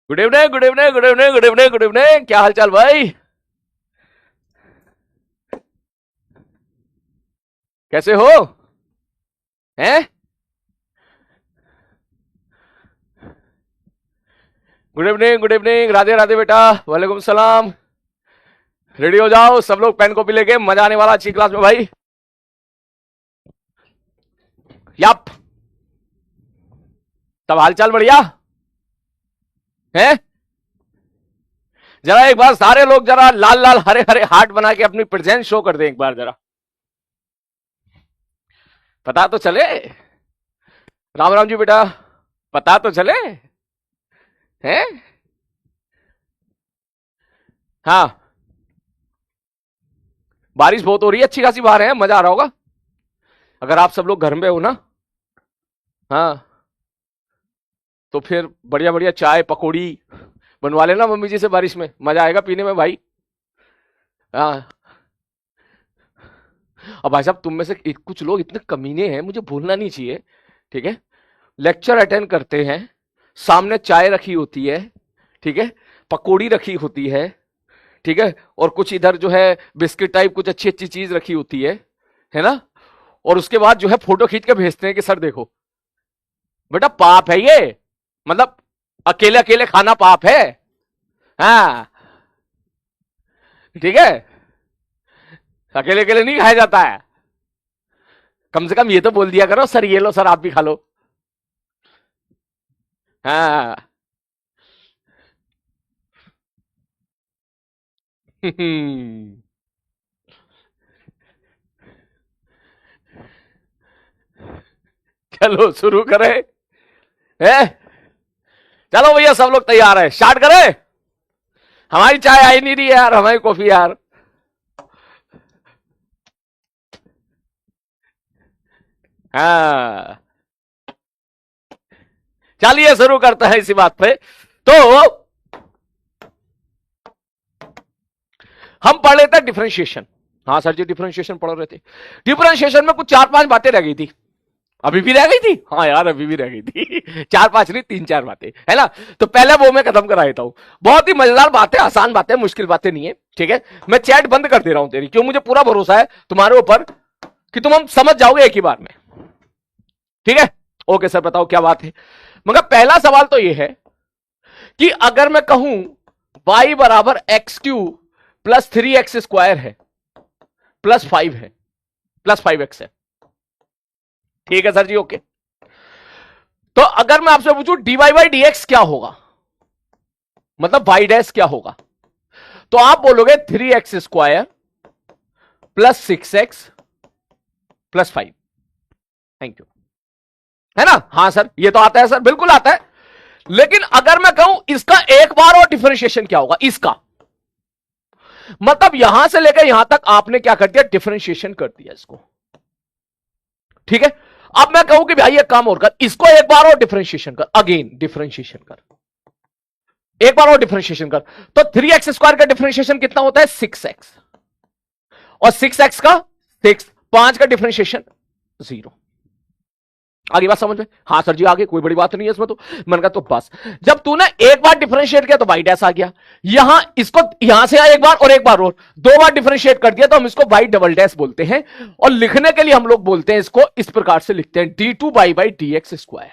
Good evening, good evening, good evening, good evening, good evening. क्या हाल चाल भाई? कैसे हो? हैं? Good evening, good evening, Radhe Radhe बेटा। वालेकुम सलाम। रेडी हो जाओ सब लोग, पेन कॉपी लेके, मजा आने वाला अच्छी क्लास में भाई। यप। तब हालचाल बढ़िया है? जरा एक बार सारे लोग जरा लाल लाल हरे हरे हार्ट बना के अपनी प्रेजेंस शो कर दे एक बार जरा, पता तो चले। राम राम जी बेटा, पता तो चले। हैं? हाँ, बारिश बहुत हो रही है, अच्छी खासी बाहर है, मजा आ रहा होगा अगर आप सब लोग घर में हो ना। हाँ, तो फिर बढ़िया बढ़िया चाय पकौड़ी बनवा लेना मम्मी जी से, बारिश में मजा आएगा पीने में भाई। हाँ। अब भाई साहब तुम में से कुछ लोग इतने कमीने हैं, मुझे भूलना नहीं चाहिए, ठीक है? लेक्चर अटेंड करते हैं, सामने चाय रखी होती है, ठीक है, पकौड़ी रखी होती ठीक है, और कुछ इधर जो है बिस्किट टाइप कुछ अच्छी अच्छी चीज रखी होती है ना? और उसके बाद जो है फोटो खींच के भेजते हैं कि सर देखो। बेटा पाप है ये, मतलब अकेले अकेले खाना पाप है। हाँ, ठीक है, अकेले अकेले नहीं खाया जाता है। कम से कम ये तो बोल दिया करो, सर ये लो सर आप भी खा लो। हाँ। चलो शुरू करें। है? चलो भैया सब लोग तैयार है, स्टार्ट करें। हमारी चाय आई नहीं रही यार, हमारी कॉफी यार। हाँ, चलिए शुरू करते हैं इसी बात पे। तो हम पढ़ लेते हैं डिफरेंशिएशन। हाँ सर जी, डिफरेंशिएशन पढ़ रहे थे। डिफरेंशिएशन में कुछ 4-5 बातें रह गई थी। अभी भी रह गई थी? हाँ यार अभी भी रह गई थी। 4-5 नहीं, 3-4 बातें, है ना? तो पहले वो मैं खत्म करा देता हूं। बहुत ही मजेदार बातें, आसान बातें, मुश्किल बातें नहीं है, ठीक है? मैं चैट बंद कर दे रहा हूं तेरी, क्यों? मुझे पूरा भरोसा है तुम्हारे ऊपर कि तुम हम समझ जाओगे एक ही बार में, ठीक है? ओके सर बताओ क्या बात है। मगर पहला सवाल तो यह है कि अगर मैं कहूं y बराबर x³ प्लस 3x² है प्लस 5 है, प्लस 5x है, ठीक है सर जी? ओके। तो अगर मैं आपसे पूछूं dy बाई dx क्या होगा, मतलब y डैश क्या होगा, तो आप बोलोगे 3x² plus 6x plus 5। Thank you, है ना? हाँ सर ये तो आता है सर, बिल्कुल आता है। लेकिन अगर मैं कहूं इसका एक बार और डिफरेंशिएशन क्या होगा, इसका मतलब यहां से लेकर यहां तक आपने क्या कर दिया, डिफरेंशिएशन कर दिया इसको, ठीक है? अब मैं कहूं कि भाई एक काम और कर, इसको एक बार और डिफरेंशिएशन कर, अगेन डिफरेंशिएशन कर, एक बार और डिफरेंशिएशन कर। तो 3x² का डिफरेंशिएशन कितना होता है, 6x, और 6x का 6, 5 का डिफरेंशिएशन 0। आगे बात समझ में? हाँ सर जी आगे, कोई बड़ी बात नहीं है इसमें तो। मैंने कहा तो बस, जब तूने एक बार डिफरेंशिएट किया तो y डैश आ गया, यहां इसको यहां से आया एक बार और एक बार और, 2 बार डिफरेंशिएट कर दिया तो हम इसको y डबल डैश बोलते हैं। और लिखने के लिए हम लोग बोलते हैं इसको, इस प्रकार से लिखते हैं d2y बाई dx²।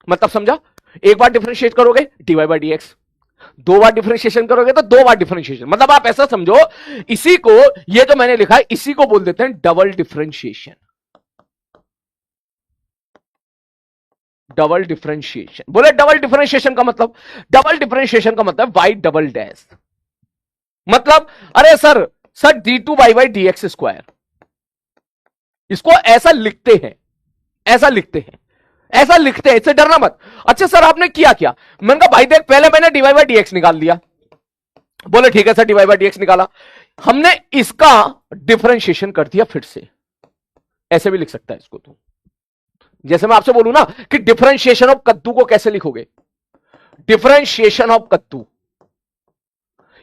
मतलब समझा? एक बार डिफरेंशिएट करोगे dy बाई dx, 2 बार डिफरेंशिएशन करोगे तो 2 बार डिफरेंशिएशन, मतलब आप ऐसा समझो, इसी को, ये जो मैंने लिखा है इसी को बोल देते हैं डबल डिफरेंशिएशन। डबल डिफरेंशिएशन, बोले डबल डिफरेंशिएशन का मतलब, डबल डिफरेंशिएशन का मतलब y डबल डैश, मतलब अरे sir, sir d2y by dx², इसको ऐसा लिखते हैं, ऐसा लिखते हैं, ऐसा लिखते हैं, इससे डरना मत। अच्छा सर आपने किया क्या? मैंने कहा भाई देख, पहले मैंने dy बाई dx निकाल दिया। बोले ठीक है सर, dy बाई dx निकाला, हमने इसका डिफरेंशिएशन कर दिया फिर से। ऐसे भी लिख सकता है इसको तो, जैसे मैं आपसे बोलूं ना कि डिफरेंशिएशन ऑफ कद्दू को कैसे लिखोगे, डिफरेंशिएशन ऑफ कद्दू,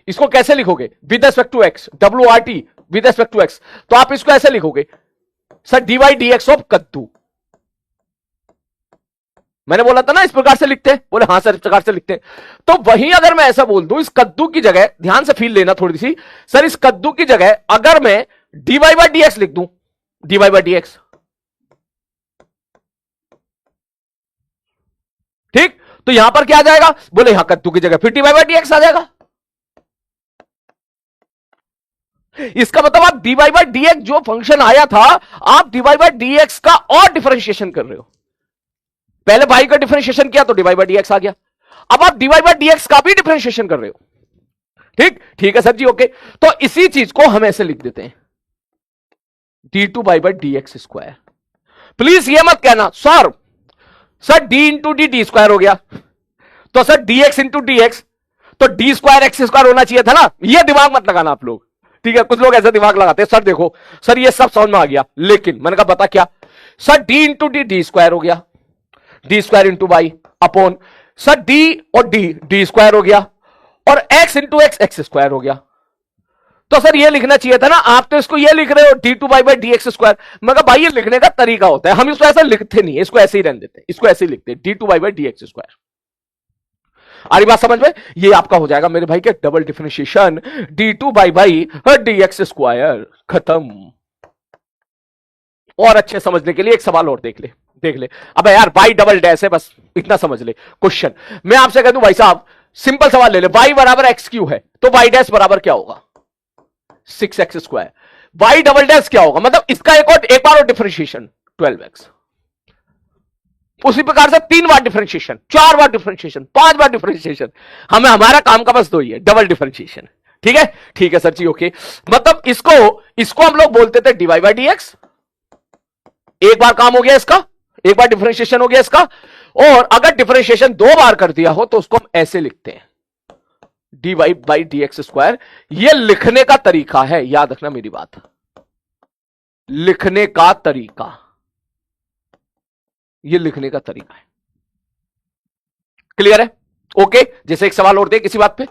इसको कैसे लिखोगे, with respect to x, WRT with respect to x, तो आप इसको ऐसे लिखोगे सर dy dx ऑफ कद्दू, मैंने बोला था ना इस प्रकार से लिखते हैं, बोले हाँ सर इस प्रकार से लिखते हैं। तो वहीं अगर मैं ऐसा बोल दूं, इस कद्दू की जगह, ध्यान से फील लेना थोड़ी सी, सर इस कद्दू की जगह अगर मैं dy बाई डी एक्स लिख दूं, dy बाई डी एक्स, ठीक, तो यहां पर क्या आ जाएगा, बोले यहां कद्दू की जगह फिर dy बाई डी एक्स आ जाएगा। इसका मतलब आप dy बाई डी एक्स जो फंक्शन आया था, आप dy बाई डी एक्स का और डिफरेंशिएशन कर रहे हो। पहले y का डिफरेंशिएशन किया तो dy बाई डी एक्स आ गया, अब आप dy बाई डी एक्स का भी डिफरेंशिएशन कर रहे हो। ठीक, ठीक है सर जी, ओके। तो इसी चीज को हम ऐसे लिख देते हैं, d2 by d x square. Please ये मत कहना sir d into D square हो गया, तो sir dx into D x, तो डी स्क्वायर एक्स स्क्वायर होना चाहिए था ना। ये दिमाग मत लगाना आप लोग, ठीक है। कुछ लोग ऐसा दिमाग लगाते हैं, सर देखो सर ये सब समझ में आ गया, लेकिन मैंने कहा बता क्या, sir d into D square हो गया, D square into by upon, sir d और डी स्क्वायर हो गया, और x इंटू एक्स स्क्वायर हो गया। तो सर ये लिखना चाहिए था ना, आप तो इसको ये लिख रहे हो d2 by d x square. मगर भाई ये लिखने का तरीका होता है, हम इसको ऐसा लिखते नहीं है, इसको ऐसे ही रहने देते हैं, इसको ऐसे ही लिखते हैं d2 by d x square. आ रही बात समझ में, ये आपका हो जाएगा मेरे भाई के double differentiation d2 by d x square, खत्म। और अच्छे समझने के लिए एक सवाल और देख ले। अब यार बाई डबल डैश है, बस इतना समझ ले क्वेश्चन। मैं आपसे कह दूं भाई साहब सिंपल सवाल ले ले, y बराबर एक्स क्यू है तो y डैश बराबर क्या होगा, 6x square. y double dash क्या होगा, मतलब इसका एक बार और डिफरेंशिएशन 12x। उसी प्रकार से 3 बार डिफरेंशिएशन, 4 बार डिफरेंशिएशन, 5 बार डिफरेंशिएशन। हमें हमारा काम का बस 2 ही है, डबल डिफरेंशिएशन। ठीक है, ठीक है सर जी, ओके। मतलब इसको हम लोग बोलते थे dy बाई डी एक्स। एक बार काम हो गया इसका, एक बार डिफरेंशिएशन हो गया इसका, और अगर डिफरेंशिएशन 2 बार कर दिया हो तो उसको हम ऐसे लिखते हैं dy by d x square. यह लिखने का तरीका है, याद रखना मेरी बात, लिखने का तरीका, यह लिखने का तरीका है। क्लियर है, ओके। जैसे एक सवाल और देख इसी बात पे,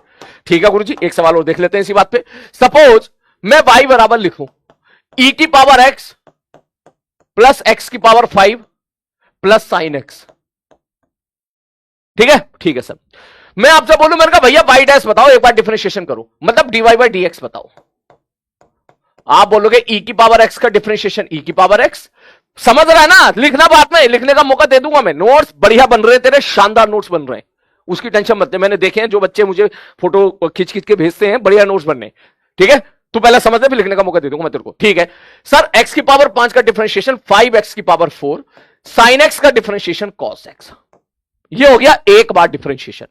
ठीक है गुरुजी, एक सवाल और देख लेते हैं इसी बात पे। सपोज मैं y बराबर लिखूं e की पावर x प्लस x की पावर 5 प्लस साइन एक्स। ठीक है, ठीक है सर। मैं आपसे बोलूं, मैंने कहा भैया y डैश बताओ, एक बार डिफरेंशिएशन करो, मतलब dy बाई डी एक्स बताओ। आप बोलोगे e की पावर x का डिफरेंशिएशन e की पावर x। समझ रहा है ना, लिखना बात में, लिखने का मौका दे दूंगा मैं। नोट्स बढ़िया बन रहे हैं तेरे, शानदार नोट्स बन रहे हैं, उसकी टेंशन मत ले। मैंने देखे हैं जो बच्चे मुझे फोटो खींच खींच के भेजते हैं, बढ़िया नोट्स बनने। ठीक है, तू पहले समझ ले, फिर लिखने का मौका दे दूंगा मैं तेरे को। ठीक है सर, x की पावर 5 का डिफरेंशिएशन 5x की पावर 4 साइन x का डिफरेंशिएशन कॉस x। ये हो गया एक बार डिफरेंशिएशन।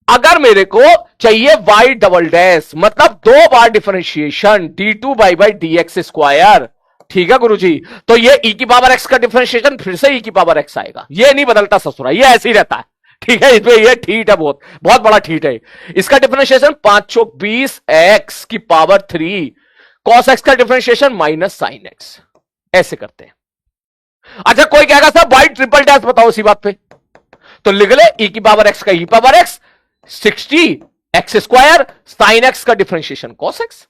अगर मेरे को चाहिए y डबल डैश, मतलब 2 बार differentiation d2 by d x square. ठीक है गुरुजी, तो ये e की पावर x का डिफरेंशिएशन फिर से e की पावर x आएगा, ये नहीं बदलता ससुरा, ये ऐसे ही रहता है। ठीक है, इसमें ये ठीक है, बहुत बहुत बड़ा ठीक है। इसका डिफरेंशिएशन 5 चौक 20 x की पावर 3 cos x का डिफरेंशिएशन माइनस साइन x। ऐसे करते हैं। अच्छा कोई कहेगा सर y ट्रिपल डैश बताओ इसी बात पे, तो लिख ले e की पावर x का e power x 60 x square sine x का डिफरेंशिएशन cos x।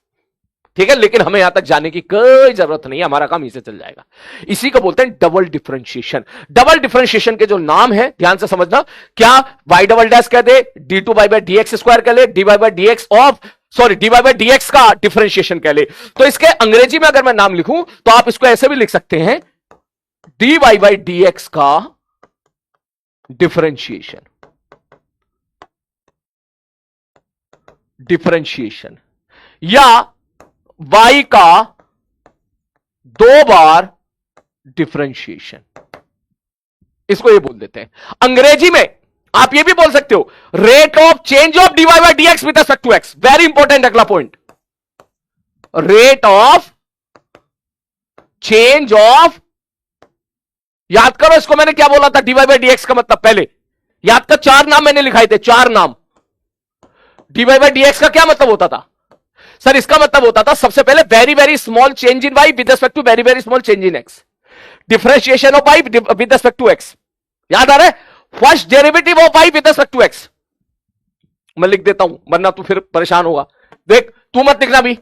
ठीक है, लेकिन हमें यहां तक जाने की कोई जरूरत नहीं है, हमारा काम इसे चल जाएगा। इसी को बोलते हैं डबल डिफरेंशिएशन। डबल डिफरेंशिएशन के जो नाम है ध्यान से समझना, क्या y डबल डैश कह दे, d2 by d x square कह ले, dy by d x of dy by d x का डिफरेंशिएशन कह ले। तो इसके अंग्रेजी में अगर मैं नाम लिखूं तो आप इसको ऐसे भी लिख सकते हैं dy बाई डी एक्स का डिफरेंशिएशन, डिफरेंशिएशन, या y का 2 बार डिफरेंशिएशन, इसको ये बोल देते हैं। अंग्रेजी में आप ये भी बोल सकते हो rate of change of dy by d x with respect to x। Very important अगला point, rate of change of, याद करो इसको मैंने क्या बोला था, dy बाई डी एक्स का मतलब, पहले याद कर 4 नाम मैंने लिखाए थे, 4 नाम। dy बाई डी एक्स का क्या मतलब होता था सर, इसका मतलब होता था सबसे पहले very very small change in y with respect to very very small change in x, differentiation of y with respect to x। याद आ रहा है, first derivative of y with respect to x। मैं लिख देता हूं वरना तू फिर परेशान होगा, देख तू मत लिखना भी।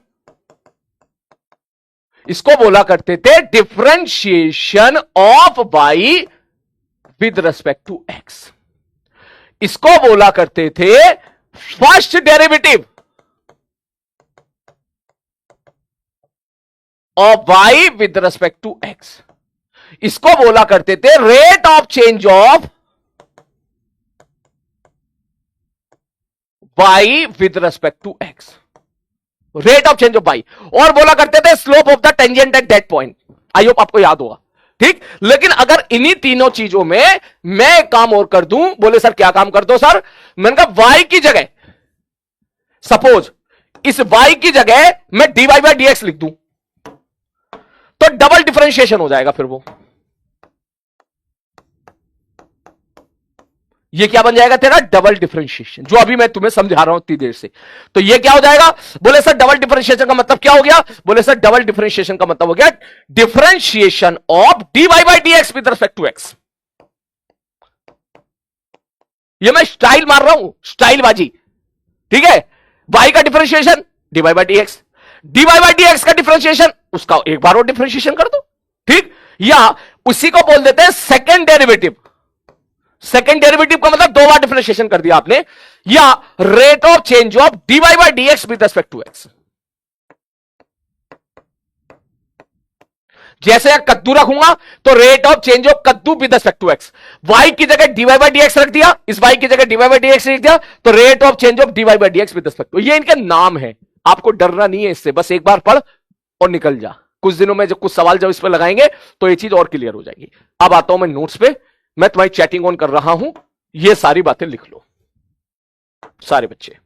इसको बोला करते थे differentiation of y with respect to x. इसको बोला करते थे first derivative of y with respect to x. इसको बोला करते थे rate of change of y with respect to x, rate of change of y. और बोला करते थे slope of the tangent at that point. I hope आपको याद होगा, ठीक। लेकिन अगर इन्हीं तीनों चीजों में मैं एक काम और कर दूं, बोले सर क्या काम कर दो सर, मैंने कहा वाई की जगह, सपोज इस वाई की जगह मैं dy बाई dx लिख दूं तो डबल डिफरेंशिएशन हो जाएगा। फिर वो ये क्या बन जाएगा तेरा, डबल डिफरेंशिएशन, जो अभी मैं तुम्हें समझा रहा हूं इतनी देर से। तो ये क्या हो जाएगा, बोले सर डबल डिफरेंशिएशन का मतलब क्या हो गया, बोले सर डबल डिफरेंशिएशन का मतलब हो गया differentiation of dy by dx with respect to x। ये मैं स्टाइल मार रहा हूं, स्टाइल बाजी, ठीक है। y का differentiation dy by dx, dy by dx का डिफरेंशिएशन उसका एक बार और डिफरेंशिएशन कर दो, ठीक। या उसी को बोल देते हैं सेकंड डेरिवेटिव। सेकंड डेरिवेटिव का मतलब दो बार डिफरेंशिएशन कर दिया आपने, या rate of change of dy by dx with respect to x। जैसे कद्दू रखूंगा तो रेट ऑफ चेंज ऑफ कद्दू with respect to x, y की जगह dy बाई dx रख दिया, इस y की जगह dy बाई dx रख दिया, तो rate of change of dy by dx with respect to. ये इनके नाम है, आपको डरना नहीं है इससे, बस एक बार पढ़ और निकल जा। कुछ दिनों में जब कुछ सवाल जब इस पर लगाएंगे तो ये चीज और क्लियर हो जाएगी। अब आता हूं मैं नोट्स पे, मैं तुम्हारी चैटिंग ऑन कर रहा हूं, ये सारी बातें लिख लो सारे बच्चे,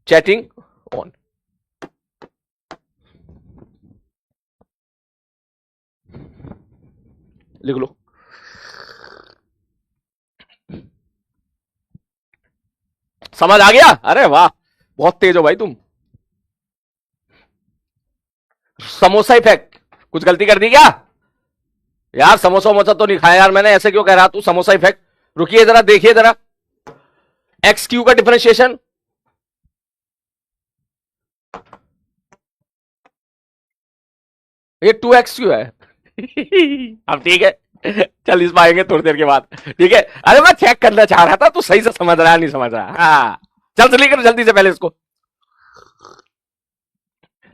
चैटिंग ऑन। लिख लो। समझ आ गया, अरे वाह बहुत तेज हो भाई तुम। समोसा इफेक्ट, कुछ गलती कर दी क्या यार, समोसा वमोसा तो नहीं खाया यार मैंने, ऐसे क्यों कह रहा तू समोसा इफेक्ट। रुकिए जरा, देखिए जरा, एक्स क्यू का डिफरेंशिएशन, ये 2x क्यू है। अब ठीक है, चल इस पाएंगे थोड़ी देर के बाद, ठीक है। अरे मैं चेक करना चाह रहा था तू सही से समझ रहा है नहीं समझ रहा। हाँ चल चलिए कर जल्दी से, पहले इसको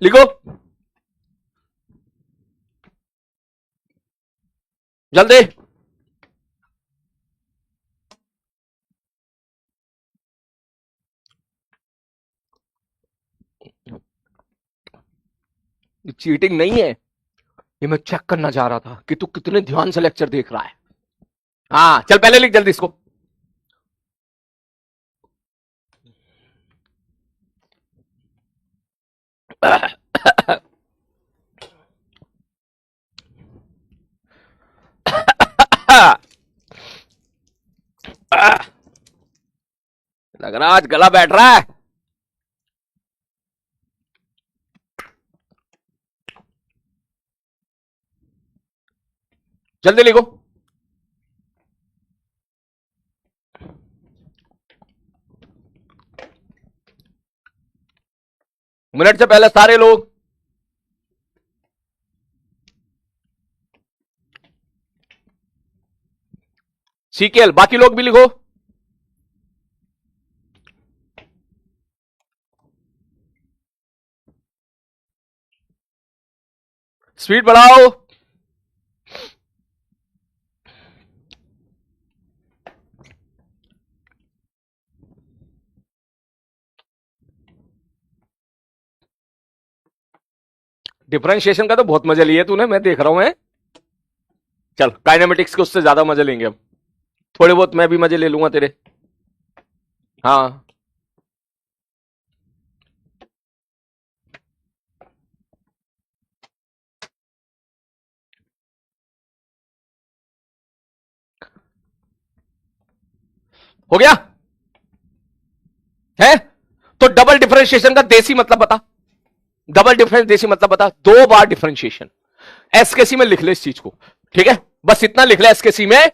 लिखो जल्दी। चीटिंग नहीं है, ये मैं चेक करना चाह रहा था कि तू कितने ध्यान से लेक्चर देख रहा है। हाँ चल पहले लिख जल्दी इसको। लग रहा आज गला बैठ रहा है। जल्दी लिखो। मिनट से पहले सारे लोग सीकेएल, बाकी लोग भी लिखो। स्पीड बढ़ाओ। डिफरेंशिएशन का तो बहुत मजा लिए तूने, मैं देख रहा हूं। चल काइनेमेटिक्स के उससे ज्यादा मजे लेंगे हम, थोड़े बहुत मैं भी मजे ले लूंगा तेरे। हाँ हो गया है। तो डबल डिफरेंशिएशन का देसी मतलब बता, डबल डिफरेंस देसी मतलब बता। दो बार डिफरेंशिएशन, एसकेसी में लिख ले इस चीज को, ठीक है, बस इतना लिख ले एसकेसी में।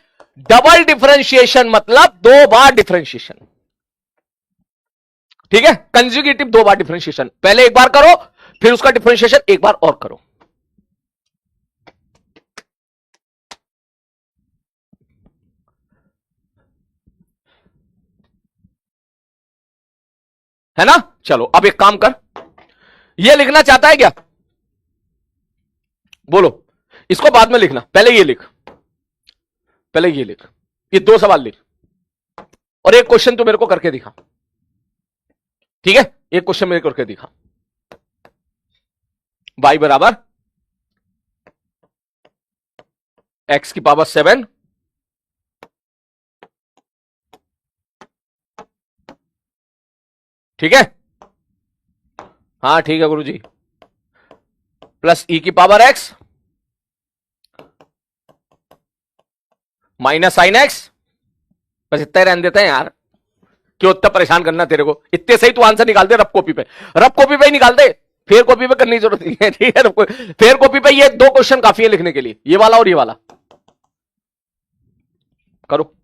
डबल डिफरेंशिएशन मतलब दो बार डिफरेंशिएशन, ठीक है। कंजुगेटिव दो बार डिफरेंशिएशन, पहले एक बार करो फिर उसका डिफरेंशिएशन एक बार और करो। है ना। चलो अब एक काम कर, ये लिखना चाहता है क्या, बोलो। इसको बाद में लिखना, पहले ये लिख, पहले ये लिख, ये दो सवाल लिख और एक क्वेश्चन तो मेरे को करके दिखा, ठीक है। एक क्वेश्चन मेरे को करके दिखा। y बराबर x की पावर 7 ठीक है, हाँ ठीक है गुरुजी, प्लस e की power x minus sine x, बस इतना ही रहने देते हैं यार, क्यों इतना परेशान करना तेरे को, इतने सही तू आंसर निकाल दे रफ कॉपी पे, रफ कॉपी पे ही निकाल दे, फेयर कॉपी पे करने की जरूरत नहीं है, ठीक है। फेयर कॉपी पे ये दो क्वेश्चन काफी है लिखने के लिए, ये वाला और ये वाला करो।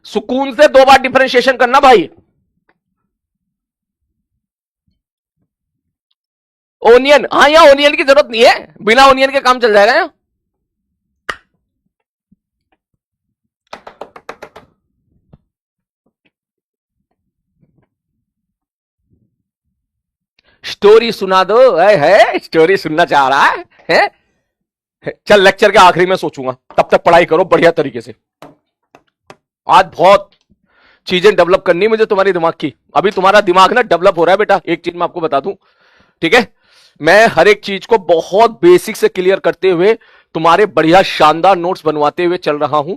सुकून से दो बार डिफरेंशिएशन करना भाई। ओनियन, हाँ यहां ओनियन की जरूरत नहीं है, बिना ओनियन के काम चल जाएगा यहां। स्टोरी सुना दो, है स्टोरी सुनना चाह रहा है? चल लेक्चर के आखिरी में सोचूंगा, तब तक पढ़ाई करो बढ़िया तरीके से। आज बहुत चीजें डेवलप करनी मुझे तुम्हारी दिमाग की, अभी तुम्हारा दिमाग ना डेवलप हो रहा है बेटा, एक चीज मैं आपको बता दूं, ठीक है। मैं हर एक चीज को बहुत बेसिक से क्लियर करते हुए तुम्हारे बढ़िया शानदार नोट्स बनवाते हुए चल रहा हूं।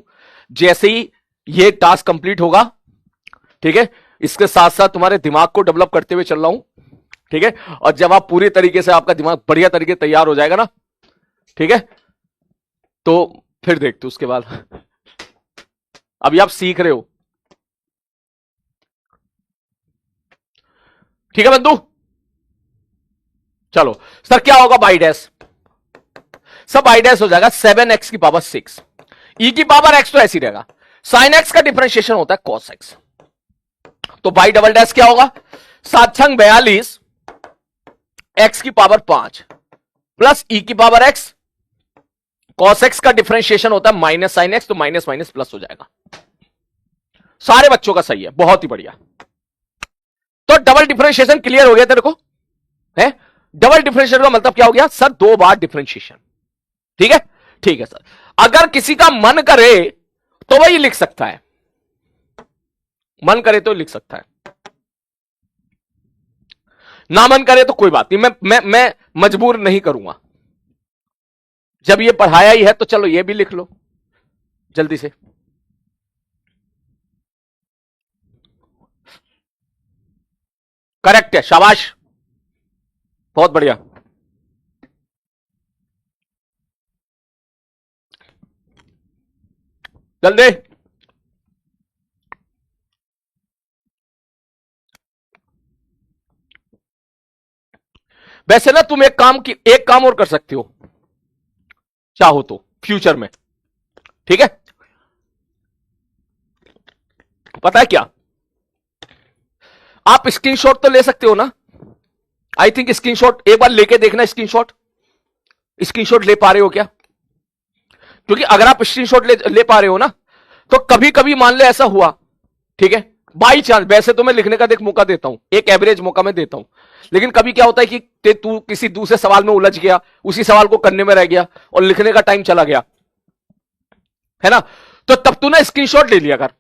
जैसे ही ये टास्क कंप्लीट होगा, ठीक है, इसके साथ साथ तुम्हारे दिमाग को डेवलप करते हुए चल रहा हूं, ठीक है। और जब आप पूरी तरीके से आपका दिमाग बढ़िया तरीके से तैयार हो जाएगा ना, ठीक है, तो फिर देखते उसके बाद। अभी आप सीख रहे हो, ठीक है बंधु। चलो सर क्या होगा बाई डैश, सब बाई डैश हो जाएगा 7x की पावर 6, e की पावर x तो ऐसी रहेगा, साइन x का डिफरेंशिएशन होता है cos x, तो बाई डबल डैश क्या होगा, 7×42 x की पावर 5 प्लस e की पावर x, cos x का डिफरेंशिएशन होता है माइनस साइन x, तो माइनस माइनस प्लस हो जाएगा। सारे बच्चों का सही है, बहुत ही बढ़िया। तो डबल डिफरेंशिएशन क्लियर हो गया तेरे को, है? डबल डिफरेंशिएशन का मतलब क्या हो गया सर, दो बार डिफरेंशिएशन, ठीक है, ठीक है सर। अगर किसी का मन करे तो वही लिख सकता है, मन करे तो लिख सकता है, ना मन करे तो कोई बात नहीं, मैं मजबूर नहीं करूंगा। जब ये पढ़ाया ही है तो चलो ये भी लिख लो जल्दी से। करेक्ट है, शाबाश, बहुत बढ़िया। जल्दी, वैसे ना तुम एक काम और कर सकते हो चाहो तो फ्यूचर में, ठीक है। पता है क्या, आप स्क्रीनशॉट तो ले सकते हो ना, आई थिंक स्क्रीनशॉट एक बार लेके देखना, स्क्रीनशॉट ले पा रहे हो क्या, क्योंकि अगर आप स्क्रीनशॉट ले पा रहे हो ना, तो कभी कभी मान ले ऐसा हुआ, ठीक है, बाई चांस, वैसे तो मैं लिखने का देख मौका देता हूं, एक एवरेज मौका मैं देता हूं, लेकिन कभी क्या होता है कि तू किसी दूसरे सवाल में उलझ गया, उसी सवाल को करने में रह गया और लिखने का टाइम चला गया, है ना, तो तब तू ना स्क्रीनशॉट ले लिया कर।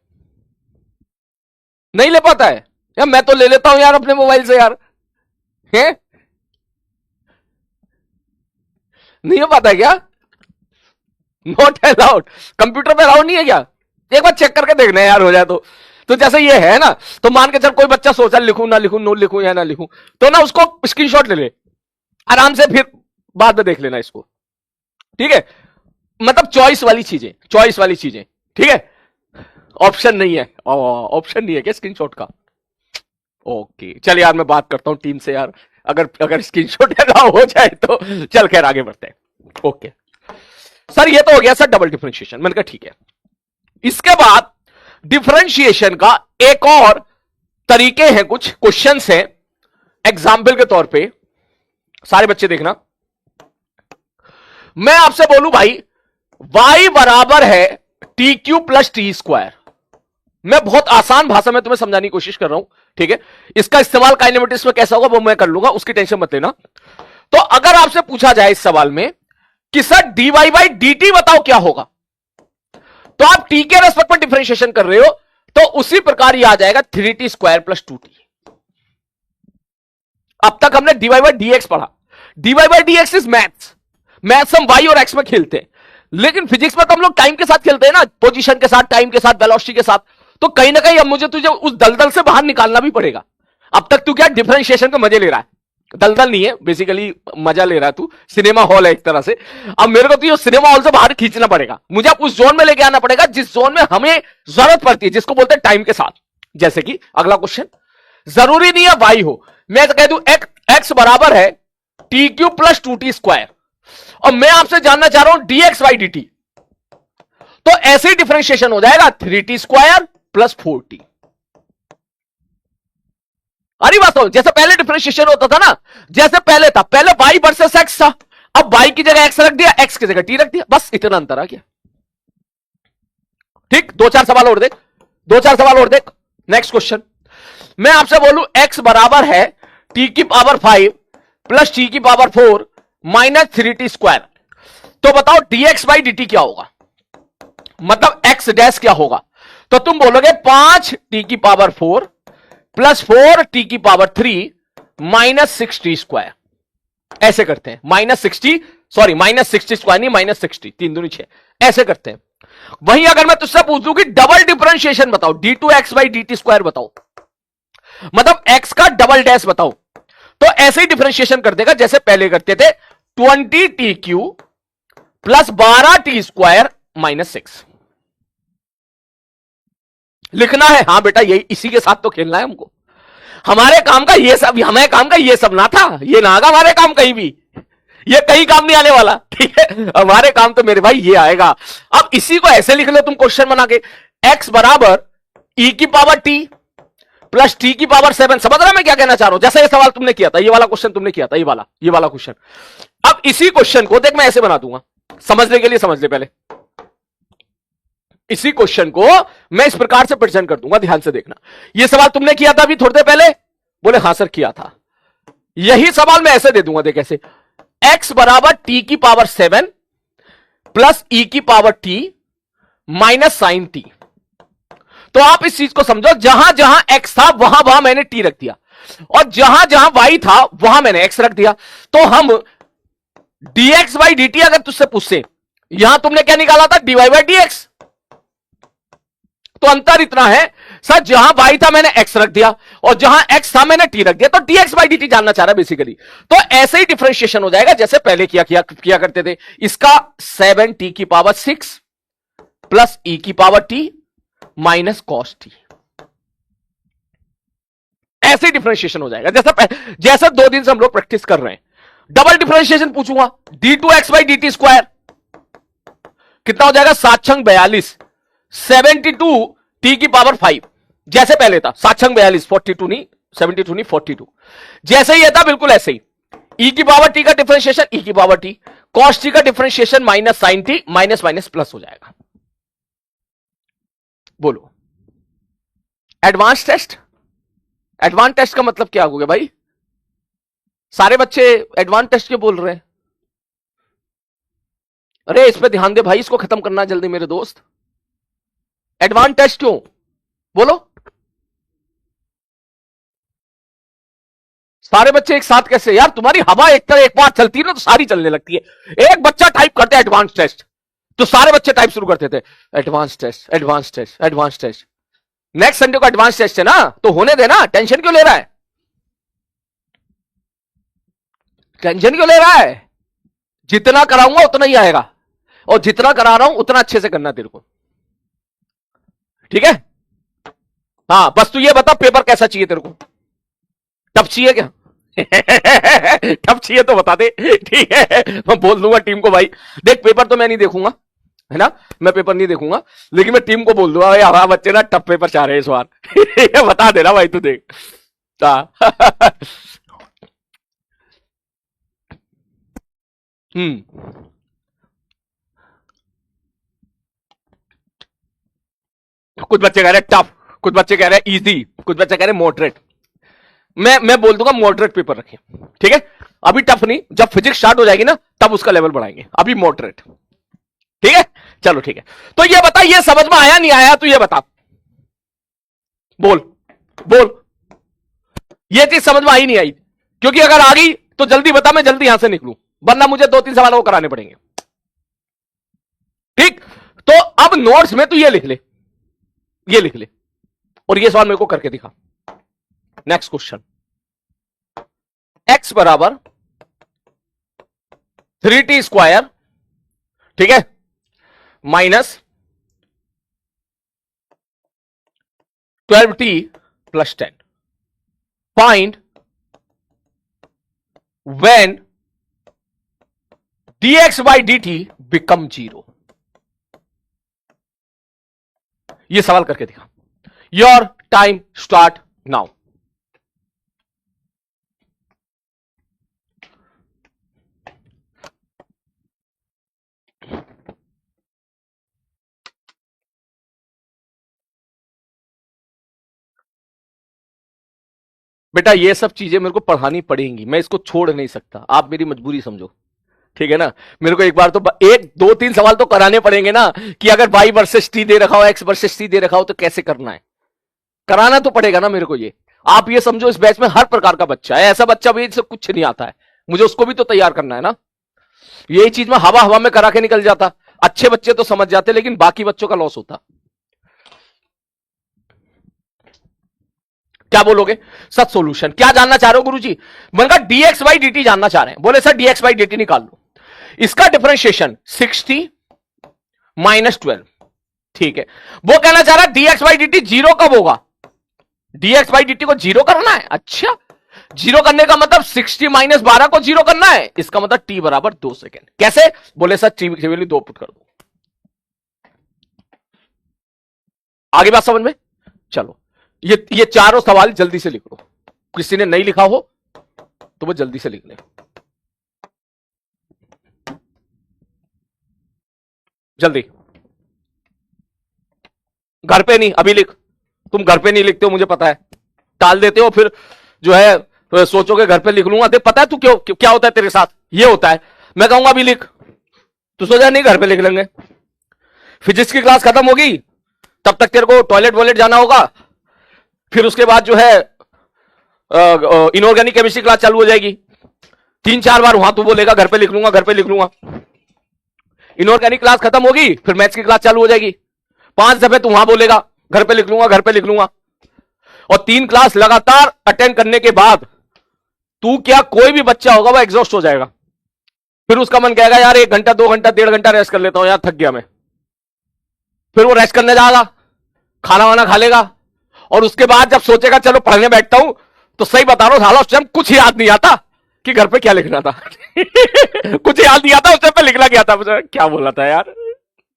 नहीं ले पाता है यार, मैं तो ले लेता हूं यार अपने मोबाइल से यार, है नहीं हो पाता है क्या, नॉट अलाउड, कंप्यूटर पे अलाउड नहीं है क्या, एक बार चेक करके देखना है यार, हो जाए तो जैसे ये है ना, तो मान के चल कोई बच्चा सोचा लिखूं ना लिखूं, नोट लिखूं या ना लिखूं, तो ना उसको स्क्रीनशॉट ले ले आराम से, फिर बाद में देख लेना इसको, ठीक है। मतलब चॉइस वाली चीजें, ठीक है, ऑप्शन नहीं है, ऑप्शन नहीं है क्या स्क्रीनशॉट का, ओके। चल यार मैं बात करता हूं टीम से यार, अगर स्क्रीनशॉट हो जाए तो चल खैर आगे बढ़ते हैं, ओके। सर ये तो हो गया सर डबल डिफरेंशिएशन, मैंने कहा ठीक है। इसके बाद डिफरेंशिएशन का एक और तरीके हैं, कुछ क्वेश्चंस हैं एग्जाम्पल के तौर पे, सारे बच्चे देखना। मैं आपसे बोलूं भाई y बराबर है T Q plus T square, मैं बहुत आसान भाषा में तुम्हें समझाने की कोशिश कर रहा हूं, ठीक है। इसका इस्तेमाल काइनेमेटिक्स में कैसा होगा वो मैं कर लूंगा, उसकी टेंशन मत लेना। तो अगर आपसे पूछा जाए इस सवाल में कि सर dy बाई dt बताओ क्या होगा, तो आप t के रेस्पेक्ट में डिफरेंशिएशन कर रहे हो, तो उसी प्रकार यह आ जाएगा 3t स्क्वायर प्लस 2t। अब तक हमने dy बाई dx पढ़ा। dy by dx is maths, maths हम y और x में खेलते हैं, लेकिन फिजिक्स में तो हम लोग टाइम के साथ खेलते हैं ना, पोजीशन के साथ, टाइम के साथ, वेलोसिटी के साथ। तो कहीं ना कहीं अब मुझे तुझे उस दलदल से बाहर निकालना भी पड़ेगा। अब तक तू क्या डिफरेंशिएशन के मजे ले रहा है, दलदल नहीं है, बेसिकली मजा ले रहा है तू, सिनेमा हॉल है एक तरह से। अब मेरे को तो ये सिनेमा हॉल से बाहर खींचना पड़ेगा, मुझे अब उस जोन में लेके आना पड़ेगा जिस जोन में हमें जरूरत पड़ती है, जिसको बोलते हैं टाइम के साथ। जैसे कि अगला क्वेश्चन, जरूरी नहीं है वाई हो, मैं तो कह दूं एक्स बराबर है T Q plus 2t square, और मैं आपसे जानना चाह रहा हूं dx बाई dt, तो ऐसे ही डिफरेंशिएशन हो जाएगा 3t स्क्वायर प्लस 4t। अरे बात हो, जैसे पहले डिफरेंशिएशन होता था ना, जैसे पहले था, पहले y वर्सेस x था, अब y की जगह x रख दिया, x की जगह t रख दिया, बस इतना अंतर आ गया। ठीक, दो चार सवाल और देख, दो चार सवाल और देख। नेक्स्ट क्वेश्चन, मैं आपसे बोलूं x बराबर है t की पावर 5 प्लस t की पावर 4 माइनस 3t स्क्वायर, तो बताओ dx बाई dt क्या होगा, मतलब x डैश क्या होगा। तो तुम बोलोगे 5t की पावर 4 प्लस 4t की पावर 3 माइनस 6t स्क्वायर। ऐसे करते हैं, माइनस 60 स्क्वायर नहीं, माइनस 60, 3 दूनी 6, ऐसे करते हैं। वहीं अगर मैं तुझसे पूछ दूं कि डबल डिफरेंशिएशन बताओ, d2x बाई dt स्क्वायर बताओ, मतलब x का डबल डैश बताओ, तो ऐसे ही डिफरेंशिएशन कर देगा जैसे पहले करते थे, 20t Q plus 12t square minus 6। लिखना है, हाँ बेटा, यही इसी के साथ तो खेलना है हमको। हमारे काम का ये सब, हमारे काम का ये सब ना था, ये ना आगा हमारे काम कहीं भी, ये कहीं काम नहीं आने वाला, ठीक है। हमारे काम तो मेरे भाई ये आएगा। अब इसी को ऐसे लिख लो तुम क्वेश्चन बना के, x बराबर e की पावर t प्लस t की पावर 7। समझ रहा मैं क्या कहना चाह रहा हूं, जैसा ये सवाल तुमने किया था, ये वाला क्वेश्चन तुमने किया था, ये वाला क्वेश्चन। अब इसी क्वेश्चन को देख मैं ऐसे बना दूंगा, समझने के लिए समझ ले पहले। इसी क्वेश्चन को मैं इस प्रकार से प्रेजेंट कर दूंगा, ध्यान से देखना। यह सवाल तुमने किया था अभी थोड़ी देर पहले, बोले हां सर किया था। यही सवाल मैं ऐसे दे दूंगा, देख ऐसे, x बराबर t की पावर 7 प्लस e की power t minus sine t। तो आप इस चीज को समझो, जहां जहां x था वहां वहां मैंने t रख दिया, और जहां जहां y था वहां मैंने x रख दिया। तो हम dx बाई dt अगर तुझसे पूछे, यहां तुमने क्या निकाला था, dy बाई dx, तो अंतर इतना है सर, जहां y था मैंने x रख दिया, और जहां x था मैंने t रख दिया, तो dx बाई dt जानना चाह रहा है बेसिकली। तो ऐसे ही डिफरेंशिएशन हो जाएगा जैसे पहले किया करते थे। इसका 7t की पावर 6 प्लस e की power t minus cos t, ऐसे डिफरेंशिएशन हो जाएगा जैसे 2 दिन से हम लोग प्रैक्टिस कर रहे हैं। डबल डिफरेंशिएशन पूछूंगा, d2x बाई dt स्क्वायर कितना हो जाएगा, 7 छंग 42, 72 t की पावर 5, जैसे पहले था 7 छंग 42, 42 नहीं, 72 नहीं, 42, जैसे ही था बिल्कुल ऐसे ही। e की पावर t का डिफरेंशिएशन, e की पावर t, cos t का differentiation minus sine t, minus minus plus हो जाएगा। बोलो, एडवांस टेस्ट। एडवांस टेस्ट का मतलब क्या हो गया भाई, सारे बच्चे एडवांस टेस्ट के बोल रहे हैं। अरे इस पे ध्यान दे भाई, इसको खत्म करना जल्दी मेरे दोस्त। एडवांस टेस्ट क्यों, बोलो। सारे बच्चे एक साथ कैसे यार, तुम्हारी हवा एक तरह एक बार चलती है ना तो सारी चलने लगती है। एक बच्चा टाइप करते है एडवांस टेस्ट, तो सारे बच्चे टाइप शुरू करते थे, advance test, advance test, advance test. Next Sunday को एडवांस टेस्ट है ना, तो होने देना, टेंशन क्यों ले रहा है, टेंशन क्यों ले रहा है। जितना कराऊंगा उतना ही आएगा, और जितना करा रहा हूं उतना अच्छे से करना तेरे को, ठीक है। हाँ बस तू ये बता पेपर कैसा चाहिए तेरे को, टफ चाहिए क्या टफ चाहिए तो बता दे, ठीक है, मैं बोल दूंगा टीम को, भाई देख पेपर तो मैं नहीं देखूंगा, है ना, मैं पेपर नहीं देखूंगा, लेकिन मैं टीम को बोल दूंगा भाई हमारा बच्चे ना टफ पेपर चाह रहे हैं इस बार बता देना भाई तू देख। कुछ बच्चे कह रहे टफ, कुछ बच्चे कह रहे हैं इजी, कुछ बच्चे कह रहे हैं मॉडरेट। मैं बोल दूंगा मॉडरेट पेपर रखिए, ठीक है। अभी टफ नहीं, जब फिजिक्स स्टार्ट हो जाएगी ना तब उसका लेवल बढ़ाएंगे, अभी मॉडरेट, ठीक है। चलो ठीक है, तो ये बता, ये समझ में आया नहीं आया, तो ये बता, बोल बोल, ये चीज समझ में आई नहीं आई? क्योंकि अगर आ गई तो जल्दी बता, मैं जल्दी यहां से निकलूं, वरना मुझे 2-3 सवालों को कराने पड़ेंगे, ठीक। तो अब नोट्स में तू ये लिख ले, ये लिख ले, और ये सवाल मेरे को करके दिखा। नेक्स्ट क्वेश्चन, x बराबर 3t स्क्वायर, ठीक है, minus 12t plus 10, find when dx by dt become 0। ये सवाल करके दिखा। Your time start now. बेटा ये सब चीजें मेरे को पढ़ानी पड़ेंगी, मैं इसको छोड़ नहीं सकता, आप मेरी मजबूरी समझो, ठीक है ना। मेरे को एक बार तो 1-2-3 सवाल तो कराने पड़ेंगे ना, कि अगर y वर्सेस t दे रखा हो, x वर्सेस t दे रखा हो, तो कैसे करना है, कराना तो पड़ेगा ना मेरे को। ये आप ये समझो, इस बैच में हर प्रकार का बच्चा है, ऐसा बच्चा भी जिसे कुछ नहीं आता है, मुझे उसको भी तो तैयार करना है ना। यही चीज में हवा हवा में करा के निकल जाता, अच्छे बच्चे तो समझ जाते, लेकिन बाकी बच्चों का लॉस होता। क्या बोलोगे सर? सॉल्यूशन क्या जानना चाह रहे हो गुरुजी? मैंने कहा dx बाई dt जानना चाह रहे हैं। बोले सर dx बाई dt निकाल लो, इसका डिफरेंशिएशन 60 माइनस 12, ठीक है। वो कहना चाह रहा है dx बाई dt जीरो कब होगा? dx बाई dt को जीरो करना है। अच्छा, जीरो करने का मतलब 60 माइनस 12 को जीरो करना है, इसका मतलब t बराबर 2 सेकेंड। कैसे? बोले सर t की वैल्यू 2 पुट कर दो। आगे बात समझ में? चलो ये चारों सवाल जल्दी से लिख लो, किसी ने नहीं लिखा हो तो वो जल्दी से लिख ले, जल्दी। घर पे नहीं, अभी लिख। तुम घर पे नहीं लिखते हो मुझे पता है, टाल देते हो, फिर जो है तो सोचोगे घर पे लिख लूंगा। देख पता है तू क्यों क्या होता है तेरे साथ, ये होता है मैं कहूंगा अभी लिख, तू सोचा नहीं घर पे लिख लेंगे। फिजिक्स की क्लास खत्म होगी, तब तक तेरे को टॉयलेट वॉयलेट जाना होगा, फिर उसके बाद जो है इनऑर्गेनिक केमिस्ट्री क्लास चालू हो जाएगी। 3-4 बार वहां तू बोलेगा घर पे लिख लूंगा, घर पे लिख लूंगा। इनऑर्गेनिक क्लास खत्म होगी, फिर मैथ्स की क्लास चालू हो जाएगी। 5 दफे तू वहां बोलेगा घर पे लिख लूंगा, घर पे लिख लूंगा। और 3 क्लास लगातार अटेंड करने के बाद तू क्या, कोई भी बच्चा होगा वो एग्जॉस्ट हो जाएगा। फिर उसका मन कहेगा यार 1 घंटा 2 घंटा 1.5 घंटा रेस्ट कर लेता हूं यार, थक गया मैं। फिर वो रेस्ट करने जाएगा, खाना वाना खा लेगा, और उसके बाद जब सोचेगा चलो पढ़ने बैठता हूं, तो सही बता रहा हूं साला उस टाइम कुछ याद नहीं आता कि घर पे क्या लिखना था। कुछ याद नहीं आता उस टाइम पे लिखना क्या था, मुझे क्या बोला था यार,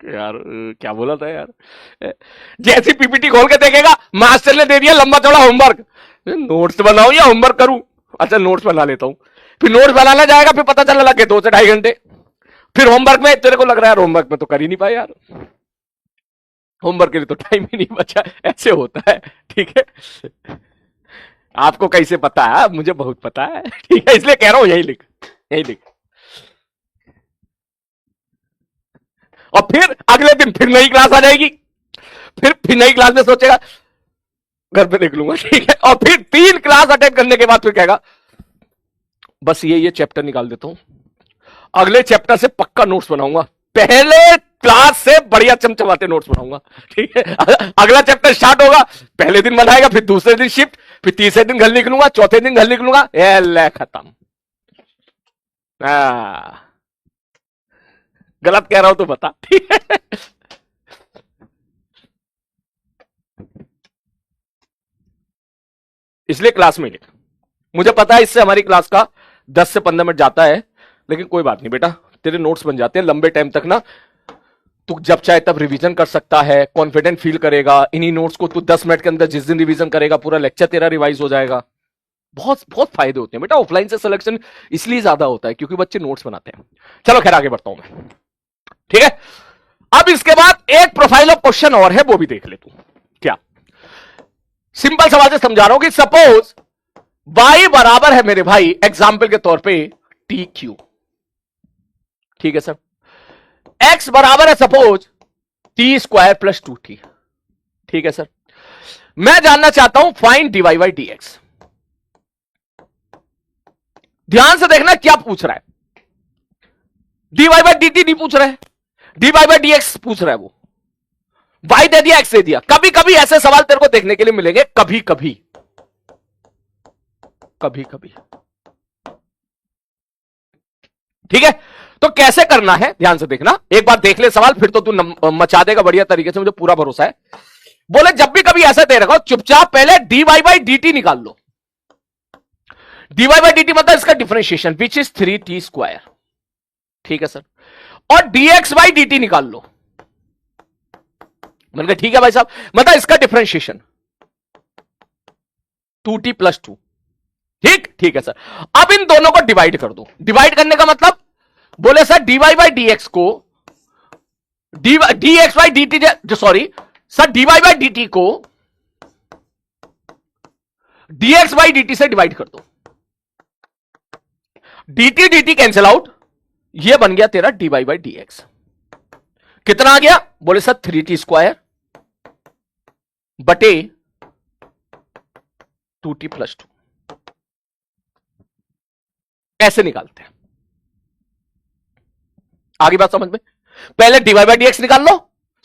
क्या बोला था यार। जैसी पीपीटी खोल के देखेगा मास्टर ने दे दिया लंबा चौड़ा होमवर्क, नोट्स बनाऊं या होमवर्क करूं? अच्छा नोट्स बना लेता हूं। फिर नोट्स बनाना जाएगा, फिर पता चलने लगे 2 से 2.5 घंटे। फिर होमवर्क में तेरे को लग रहा है होमवर्क में तो कर ही नहीं पाए यार, होमवर्क के लिए तो टाइम ही नहीं बचा। ऐसे होता है, ठीक है। आपको कैसे पता है? मुझे बहुत पता है, ठीक है, इसलिए कह रहा हूं यही लिख, यही लिख। और फिर अगले दिन फिर नई क्लास आ जाएगी, फिर नई क्लास में सोचेगा घर पे देख लूंगा, ठीक है। और फिर 3 क्लास अटेंड करने के बाद फिर कहेगा बस ये चैप्टर निकाल देता हूं, अगले चैप्टर से पक्का नोट्स बनाऊंगा, पहले क्लास से बढ़िया चमचमाते नोट्स बनाऊंगा, ठीक है। अगला चैप्टर स्टार्ट होगा, पहले दिन बनाएगा, फिर दूसरे दिन शिफ्ट, फिर तीसरे दिन घर निकलूंगा, चौथे दिन घर निकलूंगा, ले खत्म। गलत कह रहा हूं तो बता, ठीक है। इसलिए क्लास में लिख, मुझे पता है इससे हमारी क्लास का 10 से 15 मिनट जाता है, लेकिन कोई बात नहीं बेटा, तेरे नोट्स बन जाते हैं लंबे टाइम तक ना। तू जब चाहे तब रिवीजन कर सकता है, कॉन्फिडेंट फील करेगा। इन्हीं नोट्स को तू 10 मिनट के अंदर जिस दिन रिवीजन करेगा, पूरा लेक्चर तेरा रिवाइज हो जाएगा। बहुत बहुत फायदे होते हैं बेटा, ऑफलाइन से सिलेक्शन इसलिए ज्यादा होता है क्योंकि बच्चे नोट्स बनाते हैं। चलो खैर आगे बढ़ता हूं मैं, ठीक है। अब इसके बाद एक प्रोफाइल ऑफ क्वेश्चन और है, वो भी देख ले तू। क्या सिंपल सवाल से समझा रहा हूं कि सपोज y बराबर है मेरे भाई एग्जाम्पल के तौर पे टी क्यू, ठीक है सर। x बराबर है suppose T square plus 2t, ठीक है सर। मैं जानना चाहता हूं find dy by d x. ध्यान से देखना क्या पूछ रहा है, dy बाई डी टी नहीं पूछ रहा है, dy बाई डी एक्स पूछ रहा है। वो y दे दिया, x दे दिया। कभी कभी ऐसे सवाल तेरे को देखने के लिए मिलेंगे, कभी कभी कभी कभी, ठीक है। तो कैसे करना है ध्यान से देखना, एक बार देख ले सवाल, फिर तो तू मचा देगा बढ़िया तरीके से, मुझे पूरा भरोसा है। बोले जब भी कभी ऐसा दे रखा हो, चुपचाप पहले dy बाई डी टी निकाल लो। dy बाई डी टी मतलब इसका differentiation which is 3t square, ठीक है सर। और dx बाई डी टी निकाल लो। मैंने कहा ठीक है भाई साहब, मतलब इसका डिफरेंशिएशन 2t प्लस 2, ठीक है सर। अब इन दोनों को डिवाइड कर दो। डिवाइड करने का मतलब बोले sir dy by d x को dx by d T, sorry sir dy by d T को dx बाई डी टी से डिवाइड कर दो। dt कैंसिल आउट, ये बन गया तेरा dy बाई डी एक्स। कितना आ गया, बोले सर 3t स्क्वायर बटे 2t प्लस 2। ऐसे निकालते हैं, आगे बात समझ में। पहले dy बाई डी एक्स निकाल लो,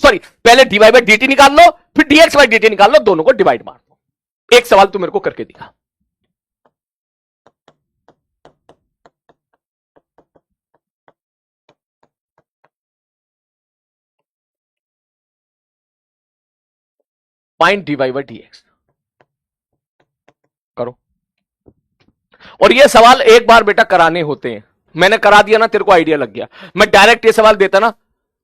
सॉरी पहले dy बाई डी टी निकाल लो, फिर dx बाई डी टी निकाल लो, दोनों को डिवाइड मार दो। एक सवाल तू मेरे को करके दिखा। Find dy by d x करो। और ये सवाल एक बार बेटा कराने होते हैं, मैंने करा दिया ना, तेरे को आइडिया लग गया। मैं डायरेक्ट ये सवाल देता ना,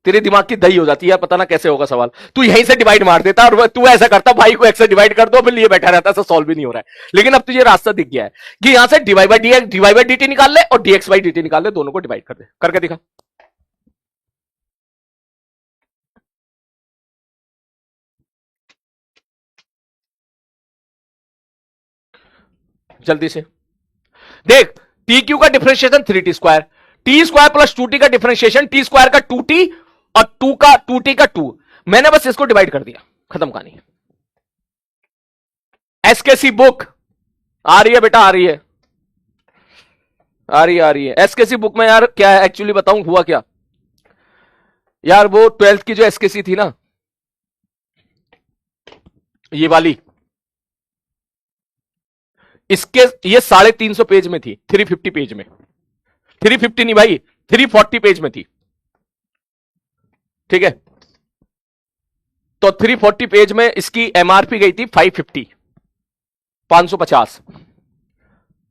तेरे दिमाग की दही हो जाती है, पता ना कैसे होगा सवाल। तू यहीं से डिवाइड मार देता, और तू ऐसा करता भाई को x से डिवाइड कर दो, फिर लिए बैठा रहता, ऐसा सॉल्व भी नहीं हो रहा है। लेकिन अब तुझे रास्ता दिख गया है कि यहां से dy by d x, dy by d T निकाल ले और dx बाई डी टी निकाल ले, दोनों को डिवाइड कर दे। करके दिखा। जल्दी से देख, टी क्यू का differentiation 3t square, T square plus 2t का डिफरेंशिएशन टी स्क्वायर का 2t और 2t का 2। मैंने बस इसको डिवाइड कर दिया, खत्म कहानी। एसकेसी बुक आ रही है बेटा, आ रही है, आ रही है, आ रही है। एसकेसी बुक में यार क्या है एक्चुअली बताऊं हुआ क्या यार, वो 12th की जो एसकेसी थी ना, ये वाली, इसके ये 350 पेज में थी, 350 पेज में, 350 नहीं भाई 340 पेज में थी, ठीक है। तो 340 पेज में इसकी एमआरपी गई थी 550, 550,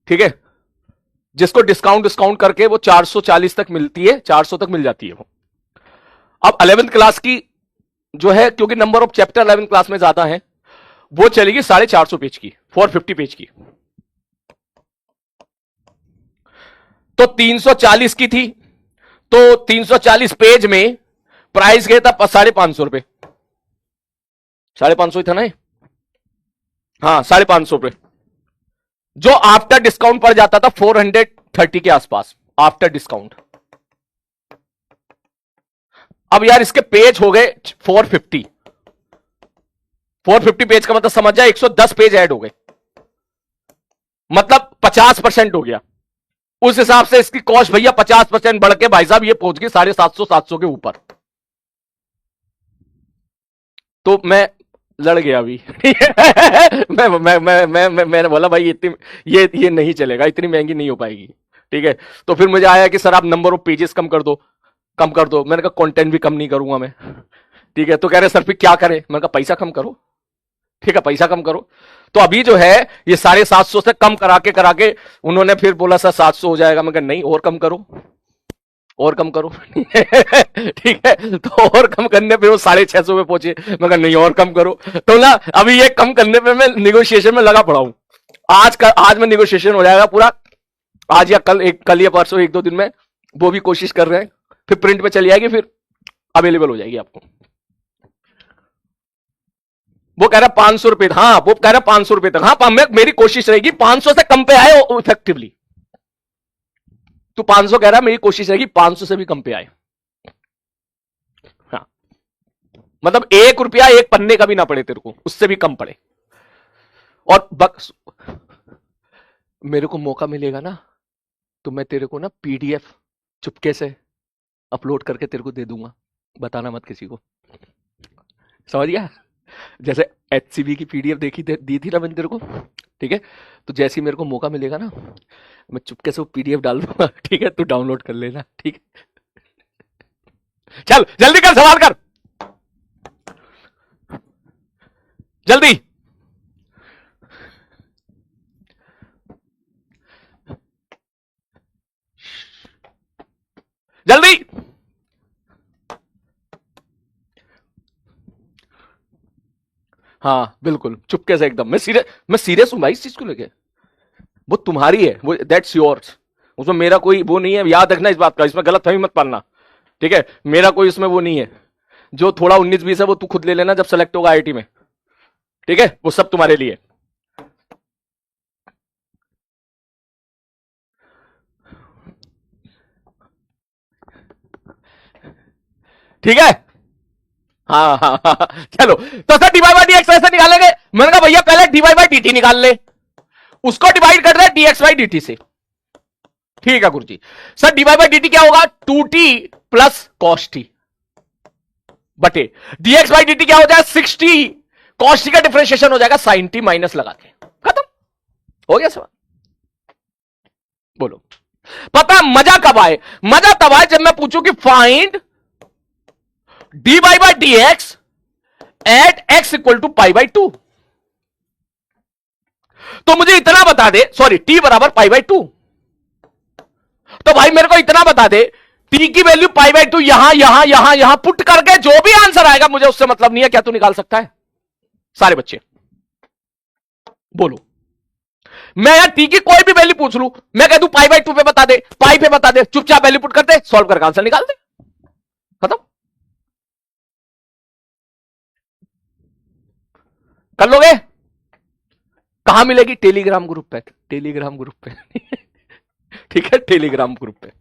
ठीक है। जिसको डिस्काउंट करके वो 440 तक मिलती है, 400 तक मिल जाती है वो। अब 11th क्लास की जो है, क्योंकि number of chapter 11th class में ज्यादा है, वो चलेगी 450 पेज की, 450 पेज की। तो 340 की थी, तो 340 पेज में प्राइस गया था 550 रुपए, 550 ही था ना, हाँ 550 रुपए, जो आफ्टर डिस्काउंट पड़ जाता था 430 के आसपास आफ्टर डिस्काउंट। अब यार इसके पेज हो गए 450, 450 पेज का मतलब समझ जाए 110 पेज ऐड हो गए, मतलब 50% हो गया। उस हिसाब से इसकी कॉस्ट भैया 50% बढ़ के भाई साहब ये पहुंच गई 750 700 के ऊपर। तो मैं लड़ गया अभी मैंने बोला भाई इतनी ये नहीं चलेगा, इतनी महंगी नहीं हो पाएगी, ठीक है। तो फिर मुझे आया कि सर आप नंबर ऑफ पेजेस कम कर दो, कम कर दो। मैंने कहा कंटेंट भी कम नहीं करूंगा मैं, ठीक है। तो कह रहे सर फिर क्या करें, मैंने कहा पैसा कम करो, ठीक है, पैसा कम करो। तो अभी जो है ये 750 से कम करा के उन्होंने फिर बोला सर 700 हो जाएगा। मैं कहा नहीं, और कम करो, और कम करो ठीक है। तो और कम करने पे वो 650 पे पहुंचे। मैं कहा नहीं, और कम करो। तो ना अभी ये कम करने पे मैं निगोशिएशन में लगा पड़ा हूं। आज में निगोशिएशन हो जाएगा पूरा, आज या कल या परसों, 1-2 दिन में वो भी कोशिश कर रहे हैं। फिर प्रिंट पे चली जाएगी, फिर अवेलेबल हो जाएगी आपको। वो कह रहा 500 रुपए, हाँ वो कह रहा 500 रुपए तक, हाँ मेरी कोशिश रहेगी 500 से कम पे आए इफेक्टिवली। तू 500 कह रहा, मेरी कोशिश रहेगी 500 से भी कम पे आए। हाँ मतलब 1 रुपया एक पन्ने का भी ना पड़े तेरे को, उससे भी कम पड़े। और मेरे को मौका मिलेगा ना तो मैं तेरे को ना पीडीएफ चुपके से अपलोड करके तेरे को दे दूंगा, बताना मत किसी को, समझ गया? जैसे एचसीबी की पीडीएफ दी थी ना मैंने तेरे को, ठीक है? तो जैसे ही मेरे को मौका मिलेगा ना मैं चुपके से वो पीडीएफ डाल दूंगा, ठीक है? तू डाउनलोड कर लेना, ठीक है? चल जल्दी कर, सवाल कर जल्दी। जल्दी। हाँ बिल्कुल चुपके से एकदम, मैं सीरियस हूं भाई इस चीज को लेके। वो तुम्हारी है, वो दैट्स योर्स, उसमें मेरा कोई वो नहीं है, याद रखना इस बात का, इसमें गलत फहमी मत पालना, ठीक है? मेरा कोई इसमें वो नहीं है। जो थोड़ा 19-20 है वो तू खुद ले लेना जब सेलेक्ट होगा आईआईटी में, ठीक है? वो सब तुम्हारे लिए। ठीक है? हाँ हाँ हाँ, चलो तो सर डीवाई बाई डीएक्स ऐसे निकालेंगे। मैंने कहा भैया पहले डीवाई बाई डीटी निकाल ले, उसको डिवाइड कर रहे हैं डीएक्स बाई डीटी से। ठीक है गुरुजी। सर डीवाई बाई डीटी क्या होगा? 2t प्लस कॉस टी बटे डीएक्स बाई डीटी क्या हो जाएगा? 6t, कॉस टी का डिफरेंशिएशन हो जाएगा साइन टी माइनस लगा के, खत्म हो गया सवाल। बोलो पता है मजा कब आए? मजा तब आए जब मैं पूछूं कि find dy by d x at x equal to pi by 2, तो मुझे इतना बता दे, सॉरी t बराबर पाई बाई 2, तो भाई मेरे को इतना बता दे t की वैल्यू पाई बाई 2 यहां पुट करके जो भी आंसर आएगा मुझे उससे मतलब नहीं है। क्या तू निकाल सकता है? सारे बच्चे बोलो। मैं यार t की कोई भी वैल्यू पूछ लूं, मैं कह दूं पाई बाई 2 पे बता दे, पाई पे बता दे, चुपचाप वैल्यू पुट करते, सॉल्व करके आंसर निकाल दे, खत्म। कर लोगे? कहां मिलेगी? टेलीग्राम ग्रुप पे, टेलीग्राम ग्रुप पे ठीक है, टेलीग्राम ग्रुप पे।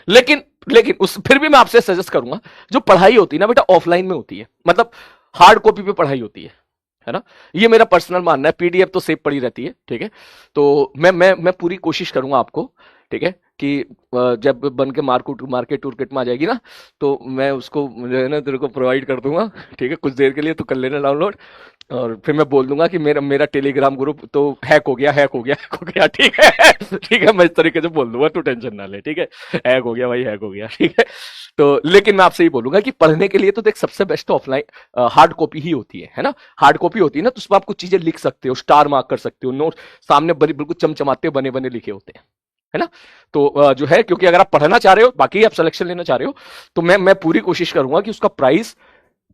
लेकिन उस फिर भी मैं आपसे सजेस्ट करूंगा, जो पढ़ाई होती है ना बेटा ऑफलाइन में होती है, मतलब हार्ड कॉपी पे पढ़ाई होती है ना? ये मेरा पर्सनल मानना है। पीडीएफ तो सेव पड़ी रहती है, ठीक है? तो मैं पूरी कोशिश करूंगा आपको, ठीक है, कि जब बन के मार्केट में आ जाएगी ना तो मैं उसको जो है ना तेरे को प्रोवाइड कर दूंगा, ठीक है? कुछ देर के लिए तो कर लेना डाउनलोड, और फिर मैं बोल दूंगा कि मेरा टेलीग्राम ग्रुप तो हैक हो गया, ठीक है? ठीक है, मैं इस तरीके से बोल दूंगा, तू टेंशन ना ले, ठीक है? हैक हो गया भाई, हैक हो गया, ठीक है? तो लेकिन मैं आपसे ही बोलूंगा कि पढ़ने के लिए तो देख सबसे बेस्ट ऑफलाइन हार्ड कॉपी ही होती है ना? हार्ड कॉपी होती है ना तो उसमें आप कुछ चीजें लिख सकते हो, स्टार मार्क कर सकते हो, नोट सामने बिल्कुल चमचमाते बने लिखे होते हैं, है ना? तो जो है, क्योंकि अगर आप पढ़ना चाह रहे हो, बाकी आप सिलेक्शन लेना चाह रहे हो, तो मैं पूरी कोशिश करूंगा कि उसका प्राइस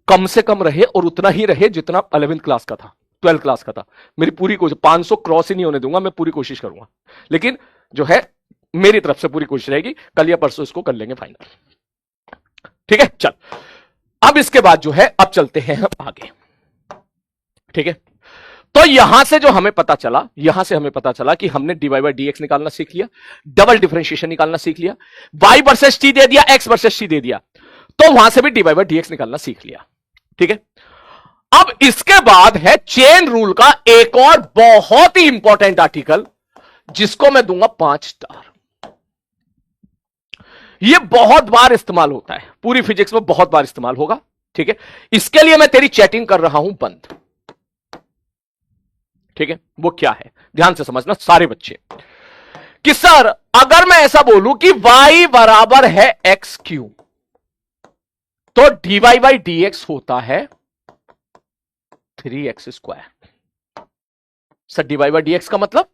कम से कम रहे और उतना ही रहे जितना 11th क्लास का था, 12th क्लास का था। मेरी पूरी कोशिश, 500 क्रॉस ही नहीं होने दूंगा, मैं पूरी कोशिश करूंगा। लेकिन जो है मेरी तरफ से पूरी कोशिश रहेगी, कल या परसों इसको कर लेंगे फाइनल, ठीक है? चल अब इसके बाद जो है, अब चलते हैं हम आगे, ठीक है? तो यहां से हमें पता चला कि हमने डीवाई बाई डीएक्स निकालना सीख लिया, डबल डिफरेंशिएशन निकालना सीख लिया, y वर्सेस t दे दिया, x वर्सेस t दे दिया, तो वहां से भी डीवाई बाई डीएक्स निकालना सीख लिया, ठीक है? अब इसके बाद है चेन रूल का एक और बहुत ही इंपॉर्टेंट आर्टिकल, जिसको मैं दूंगा 5 स्टार। यह बहुत बार इस्तेमाल होता है, पूरी फिजिक्स में बहुत बार इस्तेमाल होगा, ठीक है? इसके लिए मैं तेरी चैटिंग कर रहा हूं बंद, ठीक है? वो क्या है ध्यान से समझना सारे बच्चे, कि सर अगर मैं ऐसा बोलूं कि y बराबर है एक्स क्यूब, तो डीवाई बाई डी एक्स होता है 3x square. Sir d y by d x का मतलब?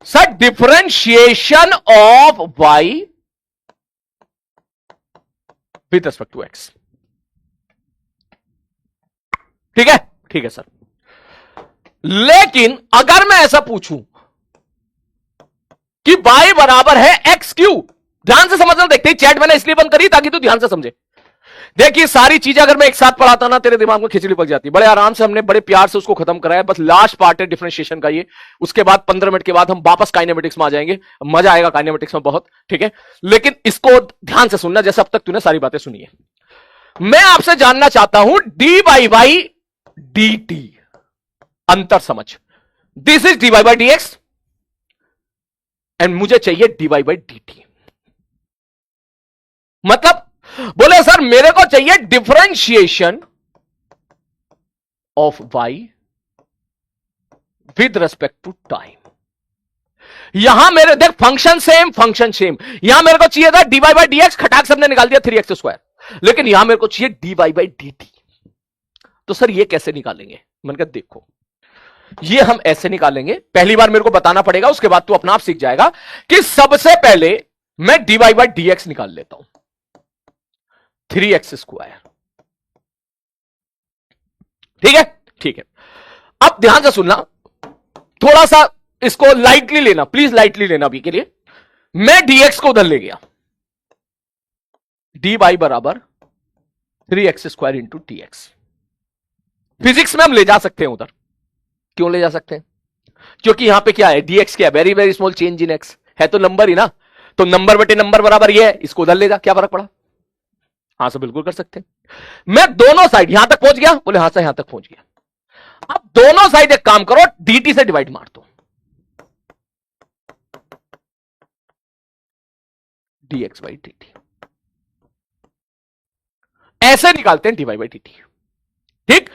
Sir differentiation of y with respect to x, ठीक है? ठीक है सर, लेकिन अगर मैं ऐसा पूछूं कि y बराबर है एक्स क्यूब, ध्यान से समझना, देखते ही चैट मैंने इसलिए बंद करी ताकि तू ध्यान से समझे, देखिए सारी चीजें अगर मैं एक साथ पढ़ाता ना तेरे दिमाग में खिचड़ी पक जाती। बड़े आराम से हमने बड़े प्यार से उसको खत्म कराया, बस लास्ट पार्ट है डिफरेंशिएशन का ये। उसके बाद 15 मिनट के बाद हम वापस काइनेमेटिक्स में आ जाएंगे, मजा आएगा काइनेमेटिक्स में बहुत, ठीक है। लेकिन इसको ध्यान से सुनना, जैसे अब तक तूने सारी बातें सुनी है। मैं आपसे जानना चाहता हूं d by by d t, अंतर समझ। This is d y by d x and मुझे चाहिए d y by d t. मतलब बोले सर मेरे को चाहिए differentiation of y with respect to time. यहां मेरे देख फंक्शन सेम, यहां मेरे को चाहिए था d y by d x, खटाक सबने निकाल दिया 3x², लेकिन यहां मेरे को चाहिए d y by d t. तो सर ये कैसे निकालेंगे? मैंने कहा देखो ये हम ऐसे निकालेंगे, पहली बार मेरे को बताना पड़ेगा, उसके बाद तू अपना आप सीख जाएगा कि सबसे पहले मैं d y by d x निकाल लेता हूं, 3x²। ठीक है, ठीक है। अब ध्यान से सुनना, थोड़ा सा इसको लाइटली लेना, प्लीज लाइटली लेना अभी के लिए। मैं dx को उधर ले गया, dy बराबर 3x² इंटू dx। फिजिक्स में हम ले जा सकते हैं उधर, क्यों ले जा सकते हैं? क्योंकि यहां पे क्या है, dx क्या है, very very small change in x है, तो नंबर ही ना, तो नंबर बटे नंबर बराबर ये है, इसको उधर ले जा, क्या फर्क पड़ा? हां से बिल्कुल कर सकते हैं। मैं दोनों साइड यहां तक पहुंच गया, बोले हां से यहां तक पहुंच गया। अब दोनों साइड एक काम करो, dt से डिवाइड मार दो, dx बाई dt। ऐसे निकालते हैं dy बाई dt। ठीक,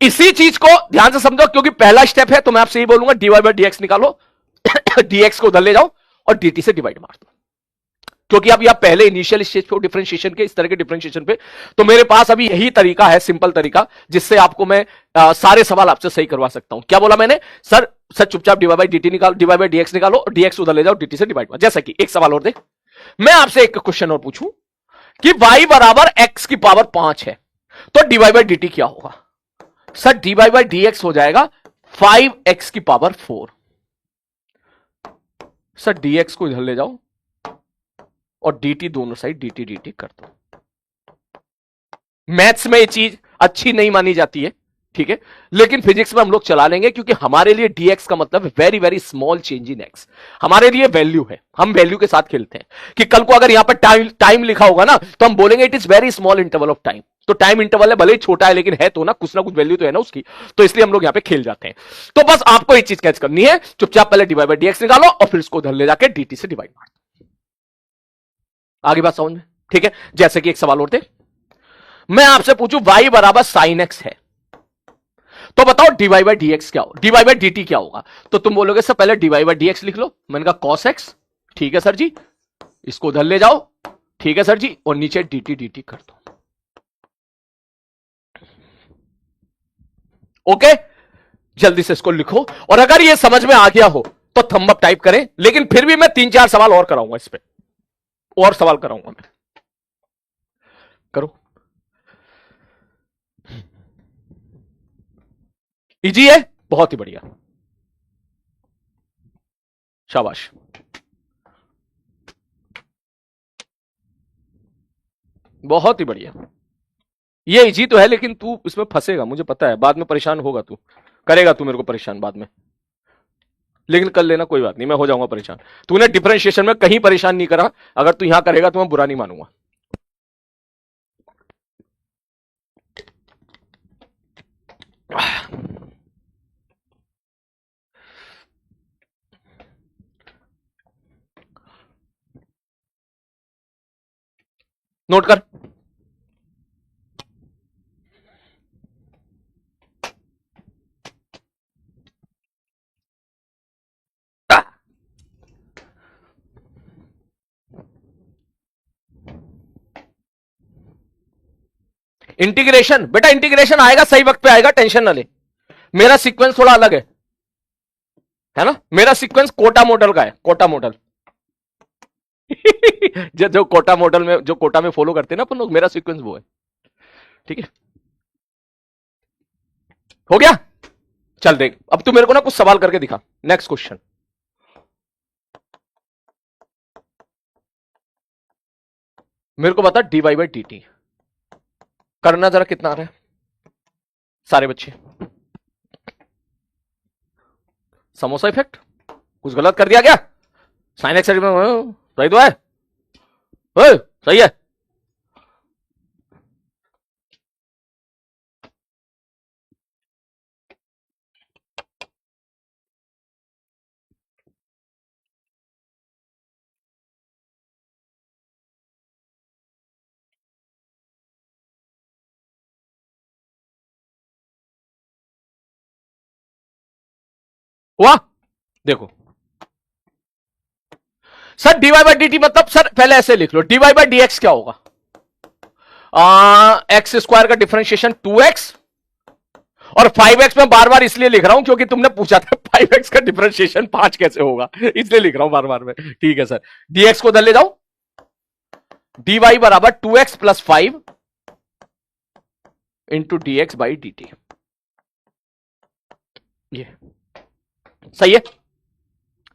इसी चीज को ध्यान से समझो, क्योंकि पहला स्टेप है, तो मैं आपसे यही बोलूंगा dy बाई dx निकालो, dx को उधर ले जाओ और dt से डिवाइड मार दो। क्योंकि अब यह पहले इनिशियल स्टेज पे डिफरेंशिएशन के, इस तरह के डिफरेंशिएशन पे, तो मेरे पास अभी यही तरीका है, सिंपल तरीका, जिससे आपको मैं सारे सवाल आपसे सही करवा सकता हूं। क्या बोला मैंने? सर चुपचाप d y by d t निकालो, d y by d x निकालो और डीएक्स उधर ले जाओ, dt से डिवाइड मार। जैसा कि एक सवाल और देख, मैं आपसे एक क्वेश्चन और पूछूं कि y बराबर x की पावर 5 है, तो d y by d t क्या होगा? Sir d y by d x हो जाएगा 5x की पावर 4। सर dx को इधर ले जाओ और dt दोनों साइड dt कर दो। मैथ्स में ये चीज अच्छी नहीं मानी जाती है, ठीक है, लेकिन फिजिक्स में हम लोग चला लेंगे, क्योंकि हमारे लिए dx का मतलब very very small change in x, हमारे लिए वैल्यू है, हम वैल्यू के साथ खेलते हैं। कि कल को अगर यहां पर टाइम लिखा होगा ना, तो हम बोलेंगे it is very small interval of time. तो टाइम इंटरवल है, भले ही छोटा है, लेकिन है तो ना कुछ वैल्यू तो है ना उसकी, तो इसलिए हम लोग यहां पे खेल जाते हैं। तो बस आपको ये चीज कैच करनी है, चुपचाप पहले d y by d x निकालो और फिर उसको उधर ले जाके dt से डिवाइड मार दो। आगे बात समझ में? ठीक है। जैसे कि एक सवाल और थे, मैं आपसे पूछूं y बराबर साइन x है, तो बताओ dy बाई डी एक्स क्या हो, dy बाई डी टी क्या होगा? तो तुम बोलोगे सर पहले dy बाई डी एक्स लिख लो। मैंने कहा cos x, ठीक है सर जी, इसको उधर ले जाओ, ठीक है सर जी, और नीचे dt कर दो। ओके, जल्दी से इसको लिखो, और अगर ये समझ में आ गया हो तो थंब अप टाइप करें, लेकिन फिर भी मैं 3-4 सवाल और कराऊंगा, इस पे और सवाल कराऊंगा मैं। करो, इजी है, बहुत ही बढ़िया, शाबाश। बहुत ही बढ़िया, ये इजी तो है, लेकिन तू इसमें फंसेगा, मुझे पता है, बाद में परेशान होगा, तू करेगा, तू मेरे को परेशान बाद में, लेकिन कर लेना, कोई बात नहीं, मैं हो जाऊंगा परेशान। तूने डिफरेंशिएशन में कहीं परेशान नहीं करा, अगर तू यहां करेगा तो मैं बुरा नहीं मानूंगा। नोट कर, इंटीग्रेशन, बेटा इंटीग्रेशन आएगा, सही वक्त पे आएगा, टेंशन ना ले। मेरा सीक्वेंस थोड़ा अलग है ना, मेरा सीक्वेंस कोटा मॉडल का है, कोटा मॉडल। जो कोटा मॉडल में, जो कोटा में फॉलो करते हैं ना अपन लोग, मेरा सीक्वेंस वो है, ठीक है। हो गया, चल देख, अब तू मेरे को ना कुछ सवाल करके दिखा। नेक्स्ट क्वेश्चन, मेरे को बता d y by d t, करना जरा कितना आ रहा है सारे बच्चे। समोसा इफेक्ट कुछ गलत कर दिया क्या? साइन एक्स सही तो है, सही है। हुआ? देखो sir dy by d t मतलब, सर पहले ऐसे लिख लो, dy बाई डी एक्स क्या होगा? एक्स स्क्वायर का डिफरेंशिएशन 2x, और 5x में बार बार इसलिए लिख रहा हूं क्योंकि तुमने पूछा था 5x का डिफरेंशिएशन 5 कैसे होगा, इसलिए लिख रहा हूं बार बार में। ठीक है सर, dx को उधर ले जाओ, dy बराबर 2x plus 5 into D x by d T. ये सही है,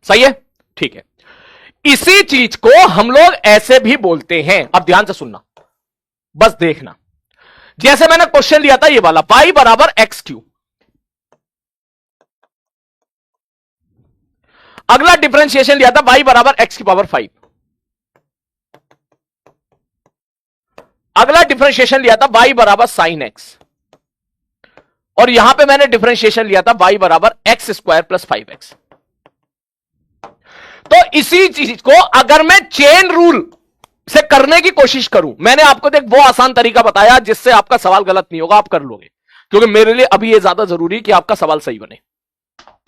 सही है, ठीक है। इसी चीज को हम लोग ऐसे भी बोलते हैं, अब ध्यान से सुनना, बस देखना। जैसे मैंने क्वेश्चन लिया था ये वाला, y बराबर एक्स क्यू, अगला डिफरेंशिएशन लिया था y बराबर एक्स की पावर 5, अगला डिफरेंशिएशन लिया था y बराबर साइन एक्स, और यहां पे मैंने डिफरेंशिएशन लिया था y बराबर एक्स स्क्वायर प्लस 5x। तो इसी चीज को अगर मैं चेन रूल से करने की कोशिश करूं, मैंने आपको देख वो आसान तरीका बताया जिससे आपका सवाल गलत नहीं होगा, आप कर लोगे, क्योंकि मेरे लिए अभी ये ज्यादा जरूरी है कि आपका सवाल सही बने।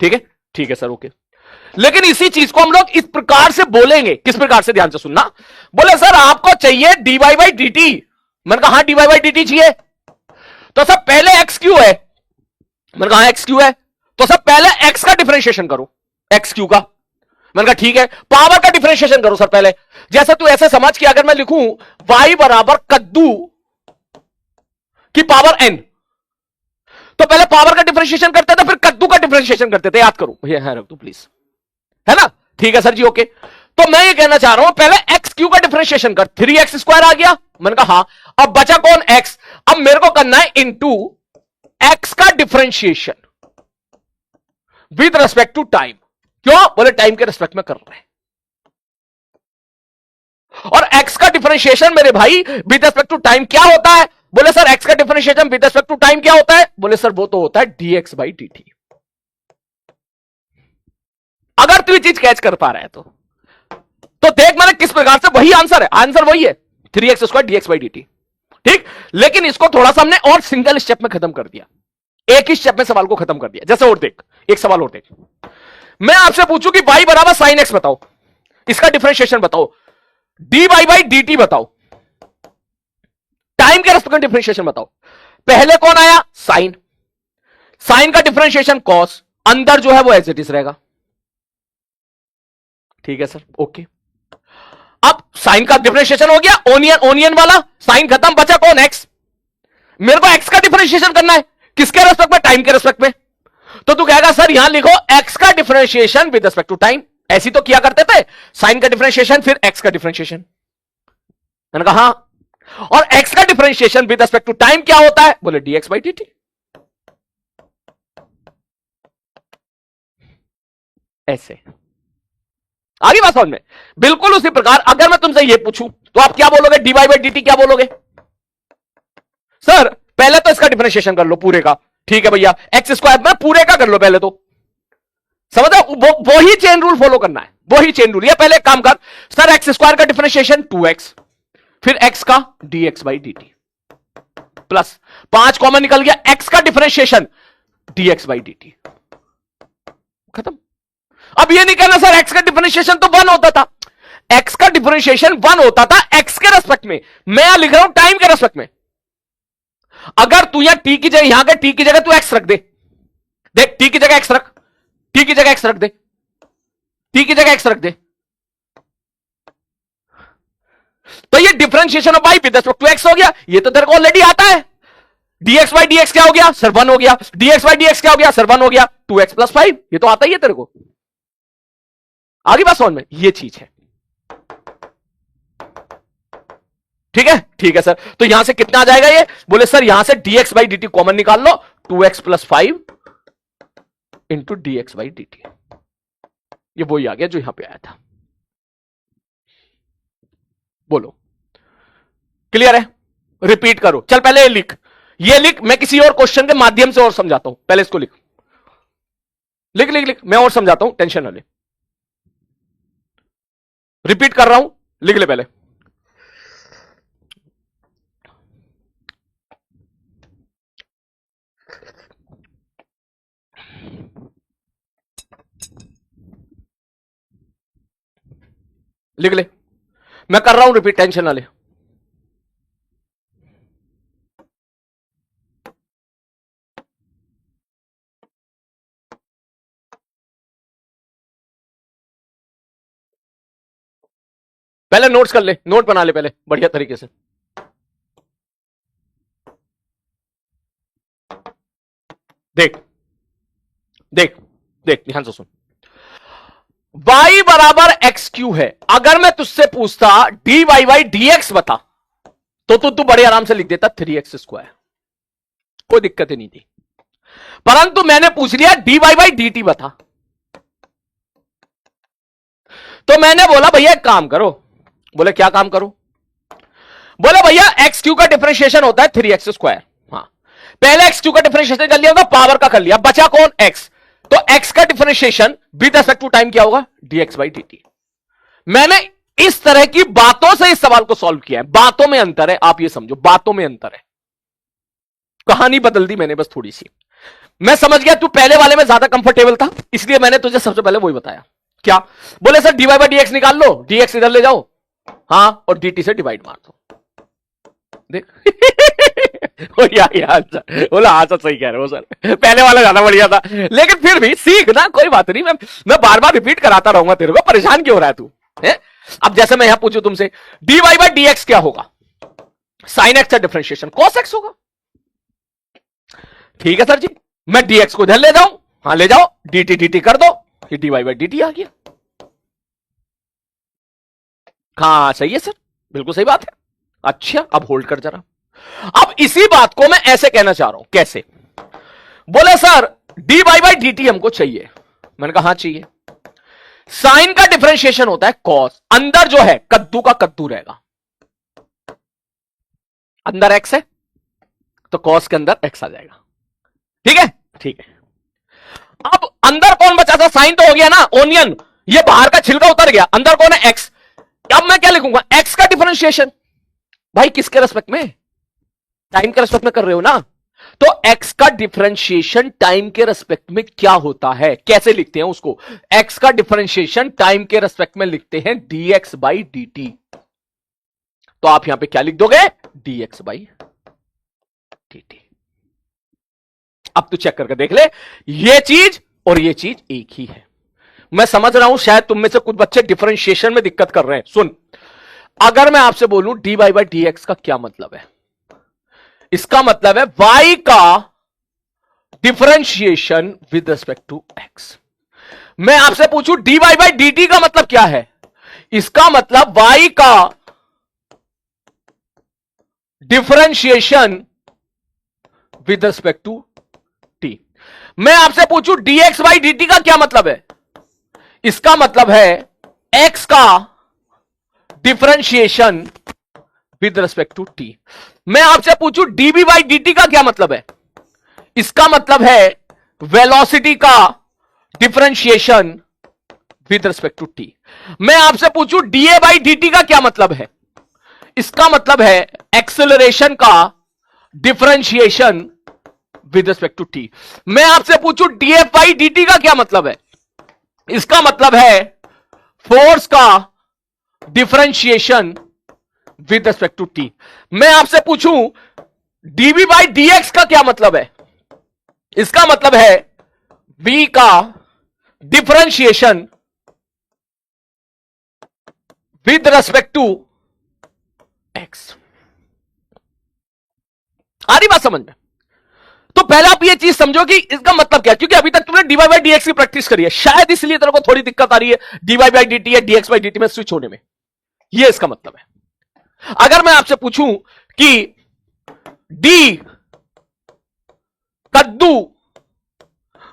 ठीक है, ठीक है सर, ओके। लेकिन इसी चीज को हम लोग इस प्रकार से बोलेंगे, किस प्रकार से, ध्यान से सुनना। बोले सर आपको चाहिए dy बाई डी टी, मैंने कहा हाँ dy बाई डी टी चाहिए, तो सर पहले एक्स क्यू है, मैंने कहा एक्स क्यू है, तो सर पहले एक्स का डिफरेंशिएशन करो, एक्स क्यू का। मैंने कहा ठीक है, पावर का डिफरेंशिएशन करो सर पहले। जैसे तू ऐसे समझ कि अगर मैं लिखूं y बराबर कद्दू की पावर n, तो पहले पावर का डिफरेंशिएशन करते थे, फिर कद्दू का डिफरेंशिएशन करते थे, याद करो, ये है रख दो प्लीज, है ना? ठीक है सर जी, ओके। तो मैं ये कहना चाह रहा हूं पहले एक्स क्यू का डिफरेंशिएशन कर, 3x स्क्वायर आ गया, मैंने कहा हां, अब बचा कौन? x। अब मेरे को करना है इनटू x का differentiation with respect to time. क्यों? बोले टाइम के रेस्पेक्ट में कर रहे हैं, और x का डिफरेंशिएशन मेरे भाई विद रेस्पेक्ट टू टाइम क्या होता है? बोले सर x का differentiation with respect to time क्या होता है? बोले सर वो तो होता है dx बाई डी टी। अगर तू ये चीज कैच कर पा रहा है तो देख मैंने किस प्रकार से, वही आंसर है, आंसर वही है, 3x square dx by d T. ठीक, लेकिन इसको थोड़ा सा हमने और सिंगल स्टेप में खत्म कर दिया, एक ही स्टेप में सवाल को खत्म कर दिया। जैसे और देख, एक सवाल और देख, मैं आपसे पूछूं कि y बराबर साइन एक्स बताओ, इसका डिफरेंशिएशन बताओ, dy बाई डी टी बताओ, टाइम के रेस्पेक्ट में डिफरेंशिएशन बताओ। पहले कौन आया? साइन, साइन का डिफरेंशिएशन कॉस, अंदर जो है वो एज इट इज रहेगा। ठीक है सर, ओके। अब साइन का डिफरेंशिएशन हो गया, ओनियन ओनियन वाला, साइन खत्म, बचा कौन? एक्स। मेरे को एक्स का डिफरेंशिएशन करना है, किसके रेस्पेक्ट में? टाइम के रेस्पेक्ट में। तो तू कहेगा सर यहां लिखो एक्स का differentiation with respect to time, ऐसी तो किया करते थे, साइन का डिफरेंशिएशन फिर एक्स का डिफरेंशिएशन। मैंने कहा हां, और एक्स का differentiation with respect to time क्या होता है? बोले dx बाई dt। ऐसे आगे बात समझ में? बिल्कुल उसी प्रकार अगर मैं तुमसे ये पूछूं तो आप क्या बोलोगे? dy बाई dt क्या बोलोगे? सर पहले तो इसका डिफरेंशिएशन कर लो पूरे का, ठीक है भैया, एक्स स्क्वायर में पूरे का कर लो पहले, तो समझ वो ही चेन रूल फॉलो करना है, वही चेन रूल। ये पहले काम कर, सर एक्स स्क्वायर का डिफरेंशिएशन 2x, फिर x का dx by dt plus 5 common निकल गया, x का डिफरेंशिएशन dx बाई dt, खत्म। अब ये नहीं कहना सर x का डिफरेंशिएशन तो 1 होता था, x का डिफरेंशिएशन 1 होता था x के रेस्पेक्ट में, मैं यहां लिख रहा हूं टाइम के रेस्पेक्ट में। अगर तू यहां t की जगह, यहां के t की जगह तू x रख दे, देख t की जगह x रख, t की जगह x रख दे, t की जगह x रख दे, तो ये differentiation of y with respect to x हो गया। ये तो तेरे को ऑलरेडी आता है, dx बाई dx क्या हो गया? सर 1 हो गया, dx बाई dx क्या हो गया? सर 1 हो गया, 2x प्लस 5, ये तो आता ही है तेरे को। आगे बात समझ में? ये चीज है। ठीक है सर। तो यहां से कितना आ जाएगा ये? बोले सर यहां से dx बाई dt कॉमन निकाल लो, 2x plus 5 into dx by dt। ये वही आ गया जो यहां पे आया था। बोलो क्लियर है? रिपीट करो। चल पहले ये लिख, मैं किसी और क्वेश्चन के माध्यम से और समझाता हूं। पहले इसको लिख लिख लिख लिख, मैं और समझाता हूं, टेंशन ना ले। रिपीट कर रहा हूं, लिख ले पहले। लिख ले, मैं कर रहा हूं रिपीट, टेंशन ना ले। पहले नोट्स कर ले, नोट बना ले पहले बढ़िया तरीके से। देख देख देख, ध्यान से सुन। y बराबर एक्स क्यू है। अगर मैं तुझसे पूछता dy बाई dx बता, तो तू बड़े आराम से लिख देता 3x स्क्वायर, कोई दिक्कत ही नहीं थी। परंतु मैंने पूछ लिया dy बाई dt बता, तो मैंने बोला भैया एक काम करो। बोले क्या काम करो? बोले भैया एक्स क्यू का डिफरेंशिएशन होता है 3x स्क्वायर। हाँ, पहले एक्स क्यू का डिफरेंशिएशन कर लिया, पावर का कर लिया, बचा कौन? x। तो x का differentiation with respect to time क्या होगा? dx by dt। मैंने इस तरह की बातों से इस सवाल को सॉल्व किया है। बातों में अंतर है, आप ये समझो, बातों में अंतर है। कहानी बदल दी मैंने बस थोड़ी सी। मैं समझ गया तू पहले वाले में ज्यादा कंफर्टेबल था, इसलिए मैंने तुझे सबसे पहले वही बताया। क्या बोले सर? dy बाई dx निकाल लो, dx इधर ले जाओ, हाँ, और dt से डिवाइड मार दो। देख यार बोला हाँ सर सही कह रहे हो सर, पहले वाला ज्यादा बढ़िया था, लेकिन फिर भी सीख ना, कोई बात नहीं। मैं बार बार रिपीट कराता रहूंगा तेरे को, परेशान क्यों हो रहा है तू है? अब जैसे मैं यहां पूछू तुमसे dy बाई dx क्या होगा? साइन एक्स का डिफरेंशिएशन cos x होगा। ठीक है सर जी, मैं dx को इधर ले जाऊं, हाँ ले जाओ, dt कर दो, ये dy बाई dt आ गया। हाँ सही है सर, बिल्कुल सही बात है। अच्छा अब होल्ड कर जरा। अब इसी बात को मैं ऐसे कहना चाह रहा हूं, कैसे? बोले सर dy बाई dt हमको चाहिए। मैंने कहा हाँ चाहिए। साइन का डिफरेंशिएशन होता है cos, अंदर जो है कद्दू का कद्दू रहेगा, अंदर x है तो cos के अंदर x आ जाएगा। ठीक है, ठीक है। अब अंदर कौन बचा था? साइन तो हो गया ना, ओनियन, ये बाहर का छिलका उतर गया, अंदर कौन है? x। अब मैं क्या लिखूंगा? x का डिफरेंशिएशन। भाई किसके रेस्पेक्ट में? टाइम के रेस्पेक्ट में कर रहे हो ना, तो x का डिफरेंशिएशन टाइम के रेस्पेक्ट में क्या होता है? कैसे लिखते हैं उसको? x का डिफरेंशिएशन टाइम के रेस्पेक्ट में लिखते हैं dx बाई dt। तो आप यहां पे क्या लिख दोगे? dx by dt। अब तू चेक करके देख ले, ये चीज और ये चीज एक ही है। मैं समझ रहा हूं शायद तुम में से कुछ बच्चे डिफरेंशिएशन में दिक्कत कर रहे हैं। सुन, अगर मैं आपसे बोलूं dy बाई dx का क्या मतलब है? इसका मतलब है y का differentiation with respect to x। मैं आपसे पूछूं dy बाई dt का मतलब क्या है? इसका मतलब y का differentiation with respect to t। मैं आपसे पूछूं dx बाई dt का क्या मतलब है? इसका मतलब है x का differentiation with respect to t। मैं आपसे पूछूं db बाई dt का क्या मतलब है? इसका मतलब है वेलोसिटी का differentiation with respect to t। मैं आपसे पूछूं da बाई dt का क्या मतलब है? इसका मतलब है एक्सेलरेशन का differentiation with respect to t। मैं आपसे पूछूं df बाई dt का क्या मतलब है? इसका मतलब है फोर्स का differentiation with respect to t। मैं आपसे पूछूं dv बाई dx का क्या मतलब है? इसका मतलब है v का differentiation with respect to x। आ रही बात समझ में? तो पहले आप ये चीज समझो कि इसका मतलब क्या है, क्योंकि अभी तक तुमने dy बाई dx की प्रैक्टिस करी है, शायद इसलिए तेरे को थोड़ी दिक्कत आ रही है dy बाई dt या dx बाई dt में स्विच होने में। ये इसका मतलब है। अगर मैं आपसे पूछूं कि डी कद्दू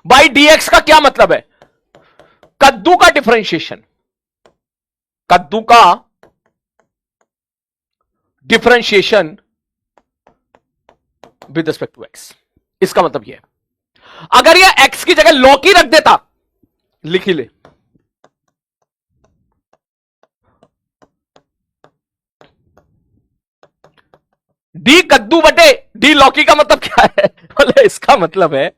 बाई डीएक्स का क्या मतलब है? कद्दू का डिफरेंशिएशन, कद्दू का differentiation with respect to x, इसका मतलब यह है अगर यह एक्स की जगह लौकी रख देता, लिख ही ले, डी कद्दू बटे डी लौकी का मतलब क्या है? बोले इसका मतलब है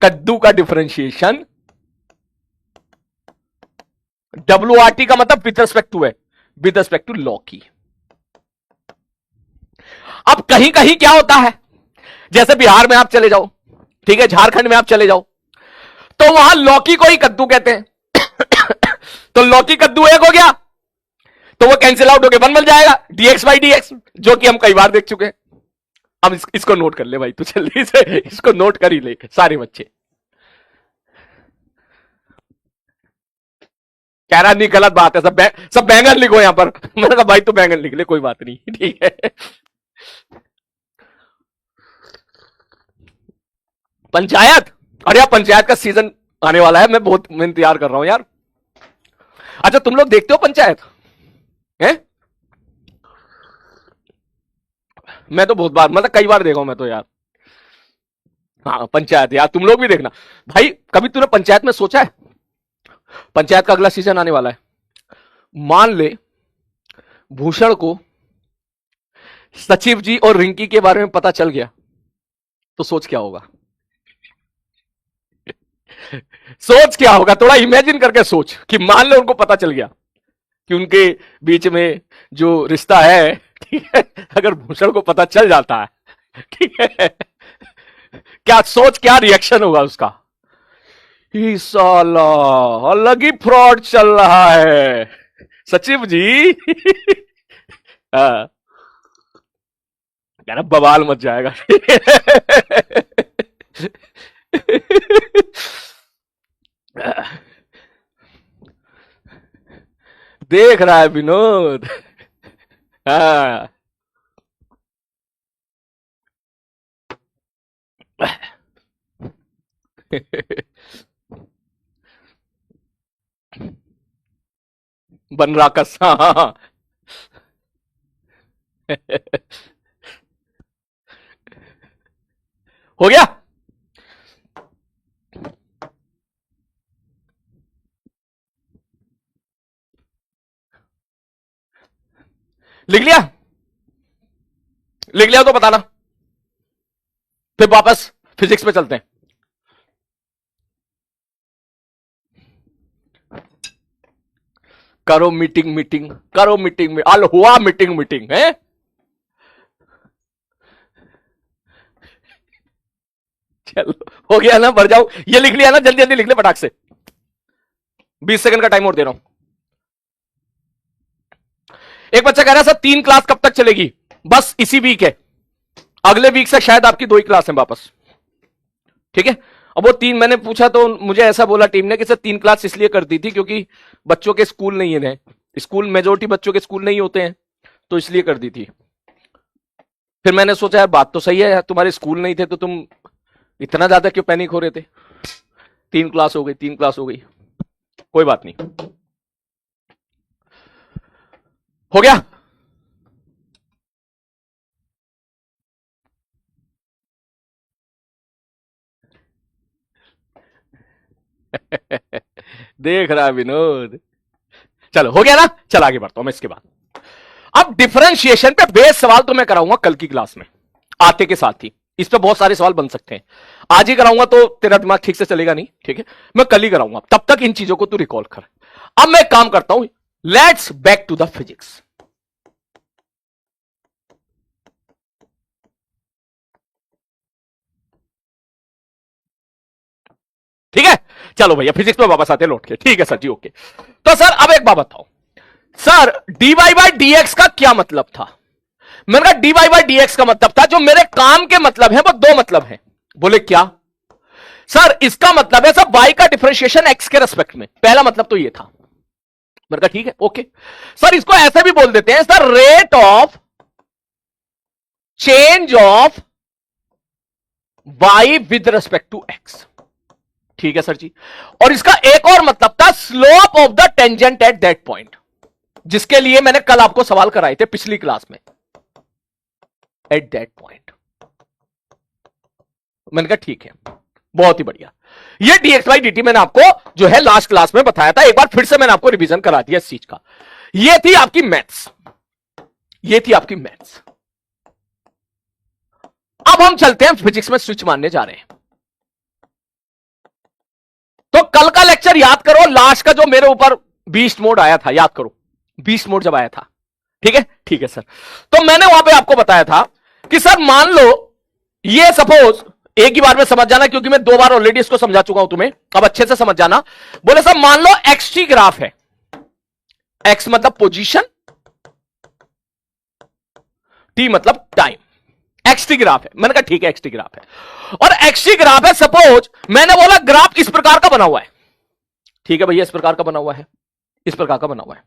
कद्दू का डिफरेंशिएशन, WRT का मतलब विद रिस्पेक्ट टू है, विद रिस्पेक्ट टू लौकी। अब कहीं कहीं क्या होता है, जैसे बिहार में आप चले जाओ, ठीक है, झारखंड में आप चले जाओ, तो वहां लौकी को ही कद्दू कहते हैं। तो लौकी कद्दू एक हो गया, तो वो कैंसिल आउट हो गया, वन बन जाएगा dx बाई dx, जो कि हम कई बार देख चुके हैं। अब इसको नोट कर ले भाई, तू जल्दी से इसको नोट कर ही ले सारे बच्चे। कह रहा नहीं, गलत बात है, सब बैंगन लिखो यहां पर। मैंने कहा भाई तू बैंगन लिख ले, कोई बात नहीं, ठीक है। पंचायत, अरे यार पंचायत का सीजन आने वाला है, मैं बहुत इंतजार कर रहा हूं यार। अच्छा तुम लोग देखते हो पंचायत है? मैं तो बहुत बार, मतलब कई बार देखा हूं मैं तो यार। हाँ पंचायत यार, तुम लोग भी देखना भाई। कभी तूने पंचायत में सोचा है? पंचायत का अगला सीजन आने वाला है, मान ले भूषण को सचिव जी और रिंकी के बारे में पता चल गया, तो सोच क्या होगा? सोच क्या होगा, थोड़ा इमेजिन करके सोच कि मान लो उनको पता चल गया कि उनके बीच में जो रिश्ता है, ठीक है, अगर भूषण को पता चल जाता है, ठीक है, क्या सोच, क्या रिएक्शन होगा उसका? ही साला अलग ही फ्रॉड चल रहा है सचिव जी। हाँ, बवाल मच जाएगा। देख रहा है विनोद। हाँ बन रहा कसा। हो गया? लिख लिया? लिख लिया तो बताना, फिर वापस फिजिक्स पे चलते हैं। करो मीटिंग, मीटिंग करो, मीटिंग में अल हुआ, मीटिंग मीटिंग है। चलो हो गया ना, बढ़ जाओ, ये लिख लिया ना, जल्दी जल्दी लिख ले फटाक से, 20 सेकंड का टाइम और दे रहा हूं। एक बच्चा कह रहा है सर 3 क्लास कब तक चलेगी? बस इसी वीक है, अगले वीक से शायद आपकी 2 ही क्लास है वापस, ठीक है। अब वो 3 मैंने पूछा तो मुझे ऐसा बोला टीम ने कि सर 3 क्लास इसलिए कर दी थी क्योंकि बच्चों के स्कूल नहीं है, स्कूल मेजोरिटी बच्चों के स्कूल नहीं होते हैं, तो इसलिए कर दी थी। फिर मैंने सोचा यार बात तो सही है यार, तुम्हारे स्कूल नहीं थे तो तुम इतना ज्यादा क्यों पैनिक हो रहे थे? 3 क्लास हो गई, 3 क्लास हो गई, कोई बात नहीं, हो गया। देख रहा विनोद, चलो हो गया ना, चल आगे बढ़ता हूं मैं इसके बाद। अब डिफरेंशिएशन पे बेस सवाल तो मैं कराऊंगा कल की क्लास में आते के साथ ही, इस पे बहुत सारे सवाल बन सकते हैं। आज ही कराऊंगा तो तेरा दिमाग ठीक से चलेगा नहीं, ठीक है, मैं कल ही कराऊंगा, तब तक इन चीजों को तू रिकॉल कर। अब मैं काम करता हूं, let's back to the physics. ठीक है, चलो भैया फिजिक्स में वापस आते लौट के, ठीक है सर जी, ओके। तो सर अब एक बात बताओ सर, dy बाई dx का क्या मतलब था? मैंने कहा dy बाई dx का मतलब था, जो मेरे काम के मतलब है वो 2 मतलब है। बोले क्या सर? इसका मतलब है सर y का डिफरेंशिएशन x के रेस्पेक्ट में, पहला मतलब तो ये था। मैंने कहा ठीक है, ओके सर। इसको ऐसे भी बोल देते हैं sir, rate of change of y with respect to x। ठीक है सर जी। और इसका एक और मतलब था, slope of the tangent at that point, जिसके लिए मैंने कल आपको सवाल कराए थे पिछली क्लास में, एट दैट पॉइंट। मैंने कहा ठीक है, बहुत ही बढ़िया। ये dx by dt मैंने आपको जो है लास्ट क्लास में बताया था, एक बार फिर से मैंने आपको रिवीजन करा दिया इस चीज का। ये थी आपकी मैथ्स, ये थी आपकी मैथ्स। अब हम चलते हैं फिजिक्स में, स्विच मारने जा रहे हैं। तो कल का लेक्चर याद करो, लास्ट का जो मेरे ऊपर बीस्ट मोड आया था, याद करो बीस्ट मोड जब आया था। ठीक है, ठीक है सर। तो मैंने वहां पे आपको बताया था कि सर मान लो ये सपोज, एक ही बार में समझ जाना क्योंकि मैं 2 बार ऑलरेडी इसको समझा चुका हूं तुम्हें, अब अच्छे से समझ जाना। बोले सर मान लो एक्स ग्राफ है, एक्स मतलब पोजीशन, टी मतलब टाइम, एक्सटी ग्राफ है। मैंने कहा ठीक है एक्सटी ग्राफ है, और एक्सटी ग्राफ है। सपोज मैंने बोला ग्राफ इस प्रकार का बना हुआ है, ठीक है भैया, इस प्रकार का बना हुआ है, इस प्रकार का बना हुआ है।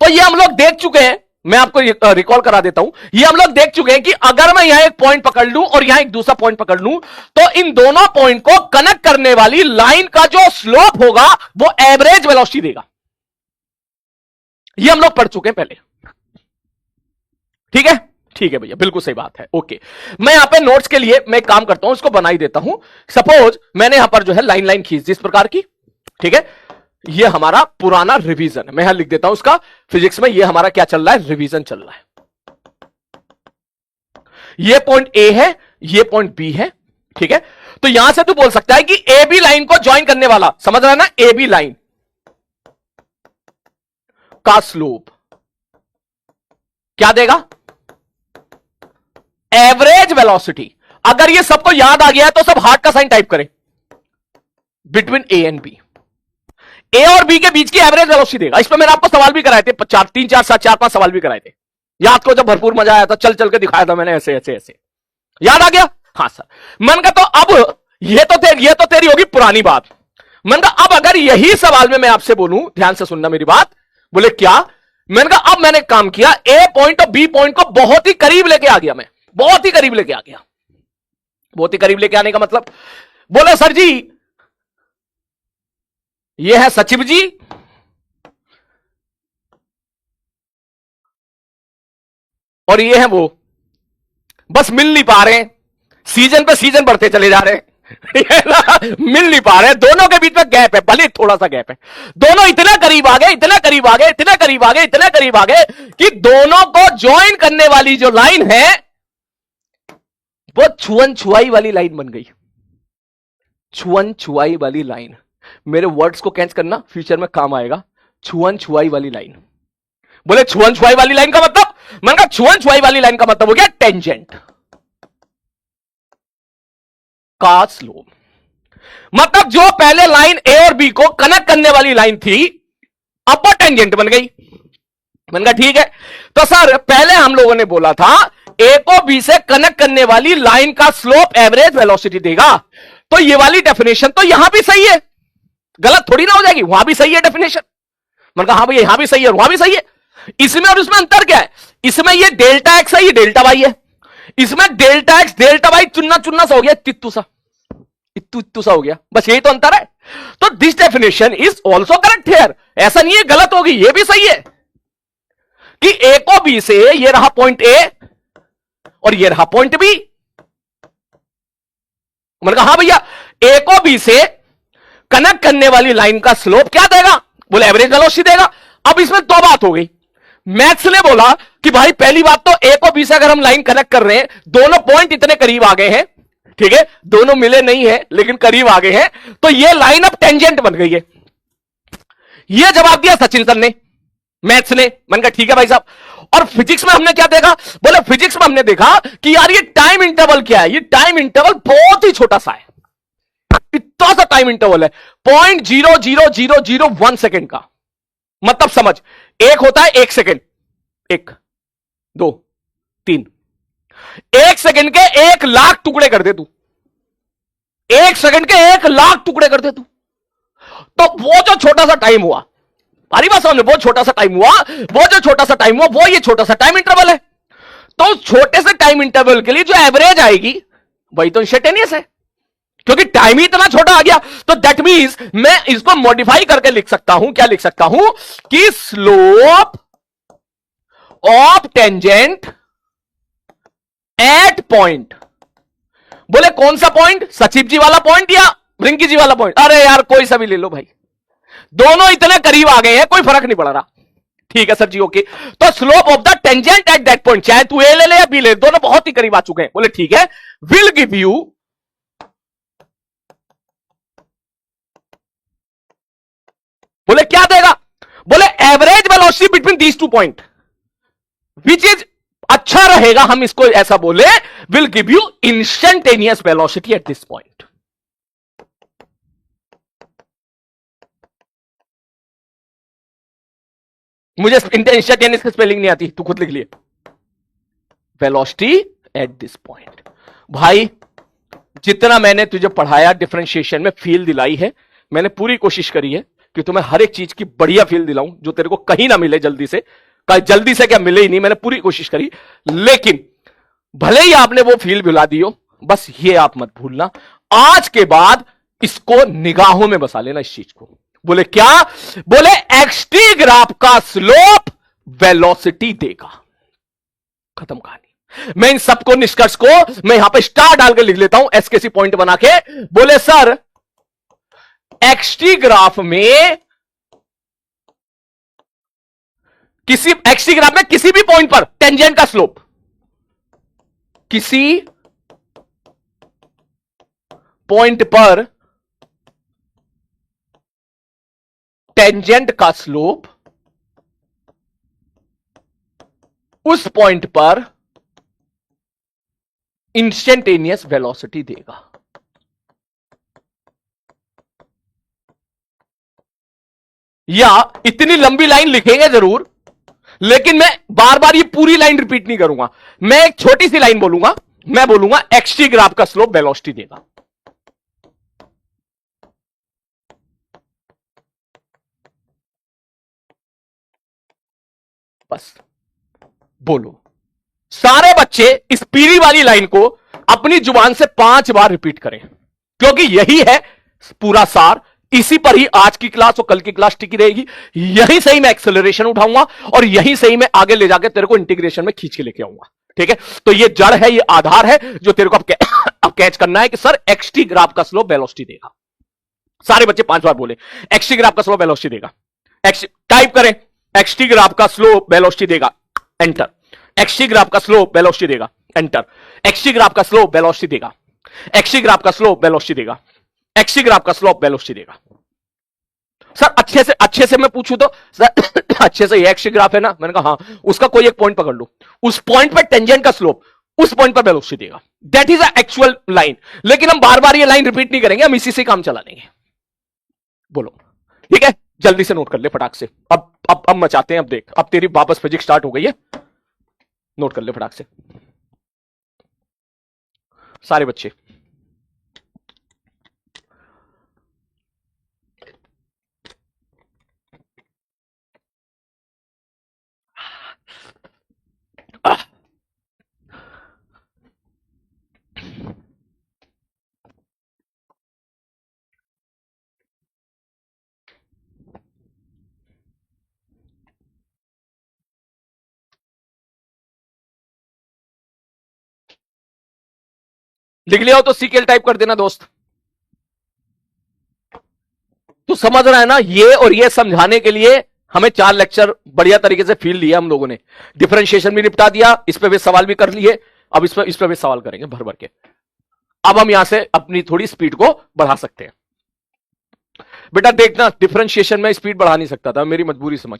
तो ये हम लोग देख चुके हैं, मैं आपको रिकॉल करा देता हूं। ये हम लोग देख चुके हैं कि अगर मैं यहां एक पॉइंट पकड़ लूं और यहां एक दूसरा पॉइंट पकड़ लूं, तो इन दोनों पॉइंट को कनेक्ट करने वाली लाइन का जो स्लोप होगा वो एवरेज वेलोसिटी देगा। ये हम लोग पढ़ चुके हैं पहले। ठीक है, ठीक है भैया, बिल्कुल सही बात है। ओके, मैं यहां पे नोट्स के लिए मैं एक काम करता हूं, इसको बना ही देता हूं। सपोज मैंने यहां पर जो है लाइन लाइन खींच दी इस प्रकार की। ठीक है, ये हमारा पुराना रिवीजन है, मैं यहां लिख देता हूं उसका। फिजिक्स में ये हमारा क्या चल रहा है, रिवीजन चल रहा है। ये पॉइंट ए है, ये पॉइंट बी है। ठीक है, तो यहां से तू बोल सकता है कि ए बी लाइन को ज्वाइन करने वाला, समझ रहा है ना, ए बी लाइन का स्लोप क्या देगा, एवरेज वेलोसिटी। अगर ये सबको याद आ गया है तो सब हार्ट का साइन टाइप करें, बिटवीन ए एंड बी। ए और बी के बीच की एवरेज वेलोसिटी देगा। इस पर मैंने आपको सवाल भी कराए थे, 3 4 7 4 5 सवाल भी कराए थे, याद को जब भरपूर मजा आया था, चल चल के दिखाया था मैंने, ऐसे ऐसे ऐसे। याद आ गया? हाँ सर। मन का तो अब ये तो तेरी होगी पुरानी बात। मन का अब अगर यही सवाल में मैं आपसे बोलूं, ध्यान से सुनना मेरी बात। बोले क्या? मैंने कहा अब मैंने काम किया, ए पॉइंट और बी पॉइंट को बहुत ही करीब लेके आ गया, मैं बहुत ही करीब लेके आ गया। बहुत ही करीब लेके आने का मतलब, बोले सर जी ये है सचिव जी, और ये है वो, बस मिल नहीं पा रहे, सीजन पे सीजन बढ़ते चले जा रहे मिल नहीं पा रहे, दोनों के बीच में गैप है, भले थोड़ा सा गैप है। दोनों इतना करीब आ गए, इतना करीब आ गए, इतना करीब आ गए, इतना करीब आ गए कि दोनों को ज्वाइन करने वाली जो लाइन है वो छुअन छुआई वाली लाइन बन गई। छुअन छुआई वाली लाइन, मेरे वर्ड्स को कैच करना, फ्यूचर में काम आएगा। छुअन छुआई वाली लाइन। बोले छुअन छुआई वाली लाइन का मतलब, मैंने कहा छुअन छुआई वाली लाइन का मतलब हो गया टेंजेंट का स्लोप। मतलब जो पहले लाइन ए और बी को कनेक्ट करने वाली लाइन थी, अब वो टेंजेंट बन गई। मैंने कहा ठीक है। तो सर पहले हम लोगों ने बोला था ए को बी से कनेक्ट करने वाली लाइन का स्लोप एवरेज वेलोसिटी देगा, तो ये वाली डेफिनेशन तो यहां भी सही है, गलत थोड़ी ना हो जाएगी, वहां भी सही है डेफिनेशन। मैंने कहा हाँ भैया यहां भी सही है और वहां भी सही है। इसमें और उसमें अंतर क्या है? इसमें ये डेल्टा एक्स है, ये डेल्टा वाई है। इसमें डेल्टा एक्स डेल्टा वाई चुनना चुनना सा हो गया, तित्तू सा, इत्तू इत्तू सा हो गया, बस यही तो अंतर है। तो this definition is also correct here. ऐसा नहीं है गलत होगी, ये भी सही है कि ए को बी से, ये रहा पॉइंट ए और ये रहा पॉइंट बी। मैंने कहा हाँ भैया, ए को बी से कनेक्ट करने वाली लाइन का स्लोप क्या देगा? बोले एवरेज वेलोसिटी देगा। अब इसमें 2 बात हो गई। मैथ्स ने बोला कि भाई पहली बात तो ए को बी से अगर हम लाइन कनेक्ट कर रहे हैं, दोनों पॉइंट इतने करीब आ गए हैं, ठीक है, दोनों मिले नहीं है लेकिन करीब आ गए हैं, तो ये लाइन अब टेंजेंट बन गई है। ये जवाब दिया सचिन सर ने, मैथ्स ने। मैंने कहा ठीक है भाई साहब। और फिजिक्स में हमने क्या देखा? बोले फिजिक्स में हमने देखा कि यार ये टाइम इंटरवल क्या है? ये टाइम इंटरवल बहुत ही छोटा सा है, इतना सा टाइम इंटरवल है, 0.00001 सेकेंड का। मतलब समझ, एक होता है 1 सेकेंड, 1 2 3, 1 सेकेंड के 1 लाख टुकड़े कर दे तू, 1 सेकेंड के 1 लाख टुकड़े कर दे तू, तो वो जो छोटा सा टाइम हुआ हमारी बात समझ, वो छोटा सा टाइम हुआ, वो जो छोटा सा टाइम हुआ वो ये छोटा सा टाइम इंटरवल है। तो उस छोटे से टाइम इंटरवल के लिए जो एवरेज आएगी वही तो इंस्टेंटेनियस है, क्योंकि टाइम ही इतना छोटा आ गया। तो दैट मींस मैं इसको मॉडिफाई करके लिख सकता हूं, क्या लिख सकता हूं कि slope of tangent at point. बोले कौन सा पॉइंट, सचिव जी वाला पॉइंट या रिंकी जी वाला पॉइंट? अरे यार कोई सा भी ले लो भाई, दोनों इतने करीब आ गए हैं कोई फर्क नहीं पड़ रहा। ठीक है सर जी, ओके। तो slope of the tangent at that point, चाहे तू ए ले ले या बी ले, दोनों बहुत ही करीब आ चुके हैं। बोले ठीक है, विल गिव यू बोले क्या देगा, बोले average velocity between these two point which is, अच्छा रहेगा हम इसको ऐसा बोले, will give you instantaneous velocity at this point. मुझे इंस्टेंटेनियस की स्पेलिंग नहीं आती, तू खुद लिख लिए, वेलोसिटी एट दिस पॉइंट। भाई जितना मैंने तुझे पढ़ाया डिफरेंशिएशन में फील दिलाई है, मैंने पूरी कोशिश करी है कि तुम्हें हर एक चीज की बढ़िया फील दिलाऊं जो तेरे को कहीं ना मिले जल्दी से, जल्दी से क्या मिले ही नहीं, मैंने पूरी कोशिश करी। लेकिन भले ही आपने वो फील भुला दी हो, बस ये आप मत भूलना, आज के बाद इसको निगाहों में बसा लेना इस चीज को। बोले क्या, बोले एक्सटी ग्राफ का स्लोप वेलोसिटी देगा, खत्म कहानी। मैं इन सबको निष्कर्ष को मैं यहां पे स्टार डाल के लिख लेता हूं, एसकेसी पॉइंट बना के। बोले सर एक्सटी ग्राफ में किसी भी पॉइंट पर टेंजेंट का स्लोप, किसी पॉइंट पर टेंजेंट का स्लोप उस पॉइंट पर इंस्टेंटेनियस वेलोसिटी देगा। या इतनी लंबी लाइन लिखेंगे जरूर, लेकिन मैं बार बार ये पूरी लाइन रिपीट नहीं करूंगा, मैं एक छोटी सी लाइन बोलूंगा, मैं बोलूंगा एक्सटी ग्राफ का स्लोप वेलोसिटी देगा। बस बोलो। सारे बच्चे इस पीली वाली लाइन को अपनी जुबान से 5 बार रिपीट करें, क्योंकि यही है पूरा सार। इसी पर ही आज की क्लास और कल की क्लास टिकी रहेगी। यहीं से ही मैं एक्सेलरेशन उठाऊंगा और यहीं से ही मैं आगे ले जाकर तेरे को इंटीग्रेशन में खींच के लेके आऊंगा। ठीक है, तो ये जड़ है, ये आधार है जो तेरे को अब कैच करना है कि सर एक्सटी ग्राफ का स्लोप वेलोसिटी देगा। सारे बच्चे 5 बार बोले एक्सटी ग्राफ का स्लोप वेलोसिटी देगा। टाइप करें एक्सटी ग्राफ का स्लोप वेलोसिटी देगा, एंटर। एक्सटी ग्राफ का स्लोप वेलोसिटी देगा, एंटर। एक्सटी ग्राफ का स्लोप वेलोसिटी देगा, एक्सटी ग्राफ का स्लोप वेलोसिटी देगा, एक्सटी ग्राफ का स्लोप वेलोसिटी देगा। सर अच्छे से मैं पूछूं तो सर अच्छे से ये एक्सटी ग्राफ है ना, मैंने कहा हाँ, उसका कोई एक पॉइंट पकड़ लो, उस पॉइंट पर टेंजेंट का स्लोप उस पॉइंट पर वेलोसिटी देगा। That is a actual line. लेकिन हम बार बार ये लाइन रिपीट नहीं करेंगे, हम इसी से काम चला लेंगे। बोलो ठीक है, जल्दी से नोट कर ले फटाक से। अब मचाते हैं। अब देख, अब तेरी वापस फिजिक्स स्टार्ट हो गई है, नोट कर ले फटाक से सारे बच्चे। लिख लिया हो तो सीकेल टाइप कर देना दोस्त। तो समझ रहा है ना, ये और ये समझाने के लिए हमें 4 लेक्चर बढ़िया तरीके से फील लिया हम लोगों ने। डिफरेंशिएशन भी निपटा दिया, इस पे भी सवाल भी कर लिए, अब इस पे भी सवाल करेंगे भर भर के। अब हम यहां से अपनी थोड़ी स्पीड को बढ़ा सकते हैं। बेटा देखना, डिफरेंशिएशन में स्पीड बढ़ा नहीं सकता था, मेरी मजबूरी समझ।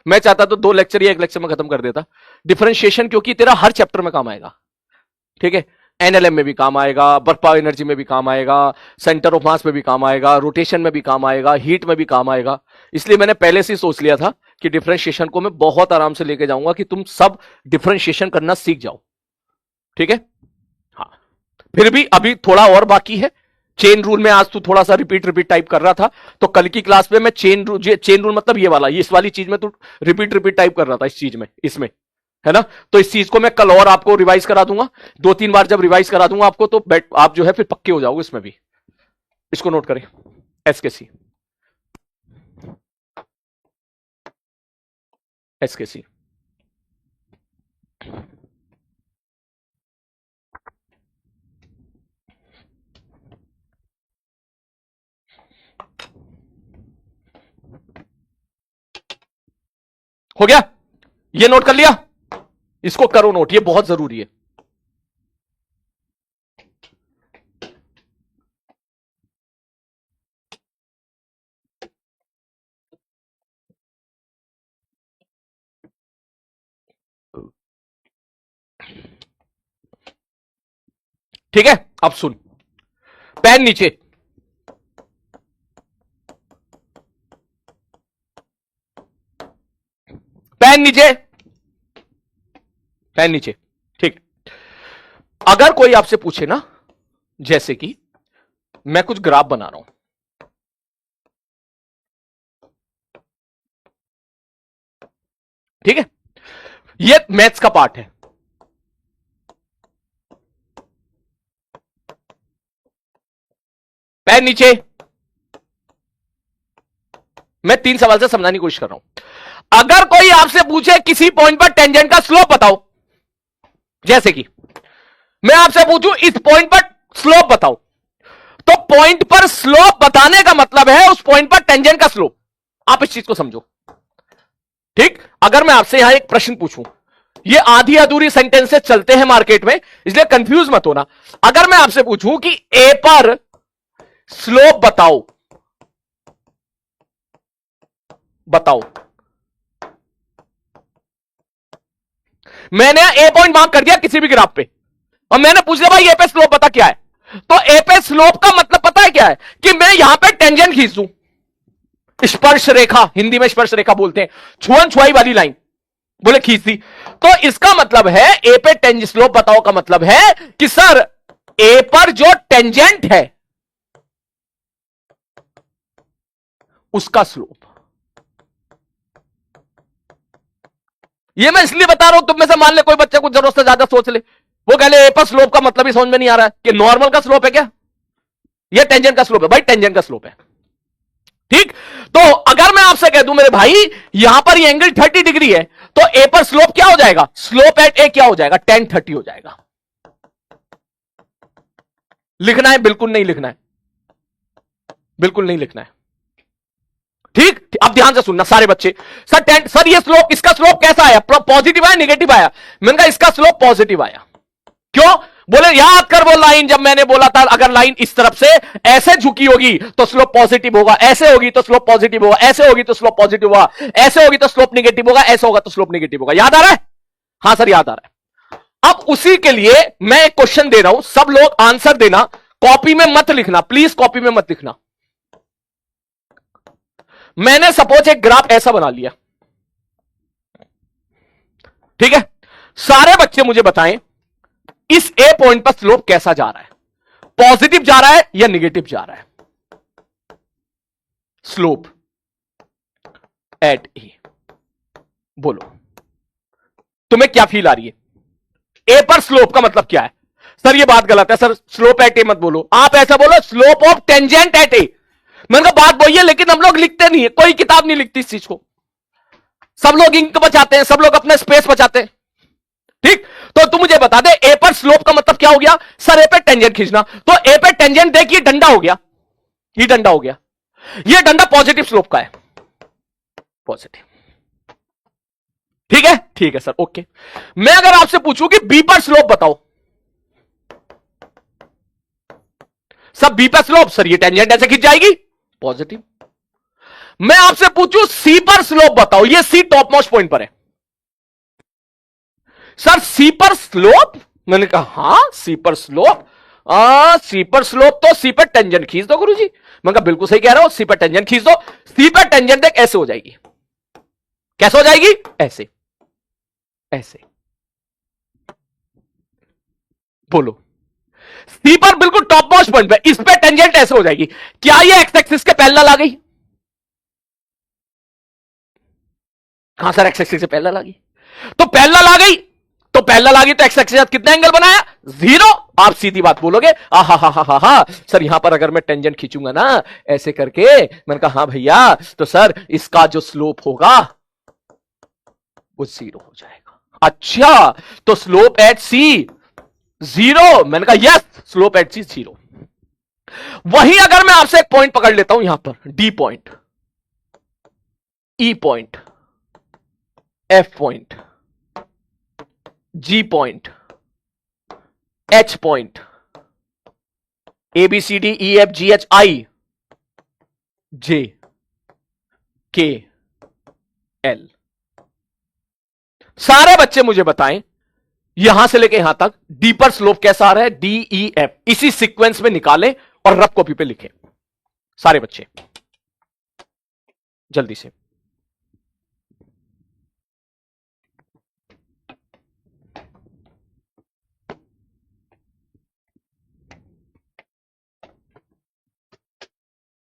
मैं चाहता तो 2 लेक्चर या 1 लेक्चर में खत्म कर देता डिफरेंशिएशन, क्योंकि तेरा हर चैप्टर में काम आएगा। ठीक है, एनएलएम में भी काम आएगा, वर्क पावर एनर्जी में भी काम आएगा, सेंटर ऑफ मास में भी काम आएगा, रोटेशन में भी काम आएगा, हीट में भी काम आएगा। इसलिए मैंने पहले से ही सोच लिया था कि डिफरेंशिएशन को मैं बहुत आराम से लेके जाऊंगा कि तुम सब डिफरेंशिएशन करना सीख जाओ। ठीक है, हाँ, फिर भी अभी थोड़ा और बाकी है, चेन रूल में आज तू थोड़ा सा रिपीट रिपीट टाइप कर रहा था, तो कल की क्लास में मैं चेन रूल मतलब ये वाला, इस वाली चीज में तू रिपीट रिपीट टाइप कर रहा था, इस चीज में, इसमें, है ना। तो इस चीज को मैं कल और आपको रिवाइज करा दूंगा, 2-3 बार जब रिवाइज करा दूंगा आपको, तो आप जो है फिर पक्के हो जाओगे इसमें भी। इसको नोट करें, एस के सी, एस के सी। हो गया, ये नोट कर लिया, इसको करो नोट, ये बहुत जरूरी है। ठीक है, अब सुन, पेन नीचे, पेन नीचे, पेन नीचे। ठीक, अगर कोई आपसे पूछे ना, जैसे कि मैं कुछ ग्राफ बना रहा हूं, ठीक है, ये मैथ्स का पार्ट है, पैर नीचे। मैं 3 सवाल से समझाने की कोशिश कर रहा हूं। अगर कोई आपसे पूछे किसी पॉइंट पर टेंजेंट का स्लोप बताओ, जैसे कि मैं आपसे पूछूं इस पॉइंट पर स्लोप बताओ, तो पॉइंट पर स्लोप बताने का मतलब है उस पॉइंट पर टेंजेंट का स्लोप। आप इस चीज को समझो, ठीक। अगर मैं आपसे यहां एक प्रश्न पूछूं, ये आधी अधूरी सेंटेंसेस चलते हैं मार्केट में, इसलिए कंफ्यूज मत होना। अगर मैं आपसे पूछूं कि ए पर स्लोप बताओ, बताओ, मैंने ए पॉइंट मार्क कर दिया किसी भी ग्राफ पे, और मैंने पूछ लिया भाई ए पे स्लोप बता क्या है, तो ए पे स्लोप का मतलब पता है क्या है, कि मैं यहां पे टेंजेंट खींच दूं, स्पर्श रेखा, हिंदी में स्पर्श रेखा बोलते हैं, छुअन छुआई वाली लाइन, बोले खींच दी, तो इसका मतलब है ए पे टेंज स्लोप बताओ का मतलब है कि सर ए पर जो टेंजेंट है उसका स्लोप। ये मैं इसलिए बता रहा हूं, तुम में से मान ले कोई बच्चा कुछ जरूरत से ज्यादा सोच ले, वो कह ले ए पर स्लोप का मतलब ही समझ में नहीं आ रहा है कि नॉर्मल का स्लोप है क्या, ये टेंजेंट का स्लोप है। भाई टेंजेंट का स्लोप है, ठीक। तो अगर मैं आपसे कह दूं मेरे भाई यहां पर ये एंगल 30 डिग्री है, तो ए पर स्लोप क्या हो जाएगा, स्लोप एट ए क्या हो जाएगा, tan 30 हो जाएगा। लिखना है? बिल्कुल नहीं लिखना है, बिल्कुल नहीं लिखना है, ठीक। अब ध्यान से सुनना सारे बच्चे, सर ये स्लोप, इसका स्लोप कैसा आया, पॉजिटिव आया निगेटिव आया, मैंने कहा इसका स्लोप पॉजिटिव आया। क्यों? बोले याद कर वो लाइन जब मैंने बोला था अगर लाइन इस तरफ से ऐसे झुकी होगी तो स्लोप पॉजिटिव होगा, ऐसे होगी तो स्लोप पॉजिटिव होगा, ऐसे होगी तो स्लोप पॉजिटिव होगा, ऐसे होगी तो स्लोप निगेटिव होगा, ऐसे होगा तो स्लोप निगेटिव होगा। याद आ रहा है? हां सर याद आ रहा है। अब उसी के लिए मैं एक क्वेश्चन दे रहा हूं, सब लोग आंसर देना, कॉपी में मत लिखना प्लीज, कॉपी में मत लिखना। मैंने सपोज एक ग्राफ ऐसा बना लिया, ठीक है, सारे बच्चे मुझे बताएं इस ए पॉइंट पर स्लोप कैसा जा रहा है, पॉजिटिव जा रहा है या निगेटिव जा रहा है, स्लोप एट ए। बोलो तुम्हें क्या फील आ रही है, ए पर स्लोप का मतलब क्या है? सर ये बात गलत है, सर स्लोप एट ए मत बोलो, आप ऐसा बोलो स्लोप ऑफ टेंजेंट एट ए। मैंने कहा बात वही है, लेकिन हम लोग लिखते नहीं है, कोई किताब नहीं लिखती इस चीज को, सब लोग इंक बचाते हैं, सब लोग अपने स्पेस बचाते हैं, ठीक। तो तू मुझे बता दे ए पर स्लोप का मतलब क्या हो गया, सर ए पे टेंजेंट खींचना, तो ए पे टेंजेंट देख ये डंडा हो गया, ये डंडा हो गया, ये डंडा पॉजिटिव स्लोप का है, पॉजिटिव, ठीक है सर, ओके। मैं अगर आपसे पूछूं कि बी पर स्लोप बताओ, सब बी पर स्लोप, सर ये टेंजेंट ऐसे खींच जाएगी, पॉजिटिव। मैं आपसे पूछूं सी पर स्लोप बताओ, ये सी टॉप मोस्ट पॉइंट पर है, सर सी पर स्लोप, मैंने कहा हां सी पर स्लोप, सी पर स्लोप तो सी पर टेंजेंट खींच दो गुरुजी। मैंने कहा बिल्कुल सही कह रहा हूं, सी पर टेंजेंट खींच दो, सी पर टेंजेंट देख ऐसे हो जाएगी, कैसे हो जाएगी, ऐसे, ऐसे। बोलो सी पर बिल्कुल टॉप मोस्ट पॉइंट पे, इस पे टेंजेंट ऐसे हो जाएगी। क्या ये एक्स एक्सिस के पैरेलल आ गई? हां सर, एक्स एक्सिस से पैरेलल आ गई। तो पैरेलल आ गई, तो पैरेलल आ गई, तो एक्स एक्सिस के साथ कितना एंगल बनाया? 0। आप सीधी बात बोलोगे, हा सर यहां पर अगर मैं टेंजेंट खींचूंगा ना ऐसे करके, मैंने कहा हाँ भैया, तो सर इसका जो स्लोप होगा वो 0 हो जाएगा। अच्छा, तो स्लोप एट सी 0? मैंने कहा यस, स्लोप एट सी 0। वहीं अगर मैं आपसे एक पॉइंट पकड़ लेता हूं यहां पर, D point, E point, F point, G point, H point, A B C D E F G H I J K L, सारे बच्चे मुझे बताएं यहां से लेके यहां तक डीपर स्लोप कैसा आ रहा है? D E F. इसी सीक्वेंस में निकालें और रफ कॉपी पे लिखें सारे बच्चे, जल्दी से।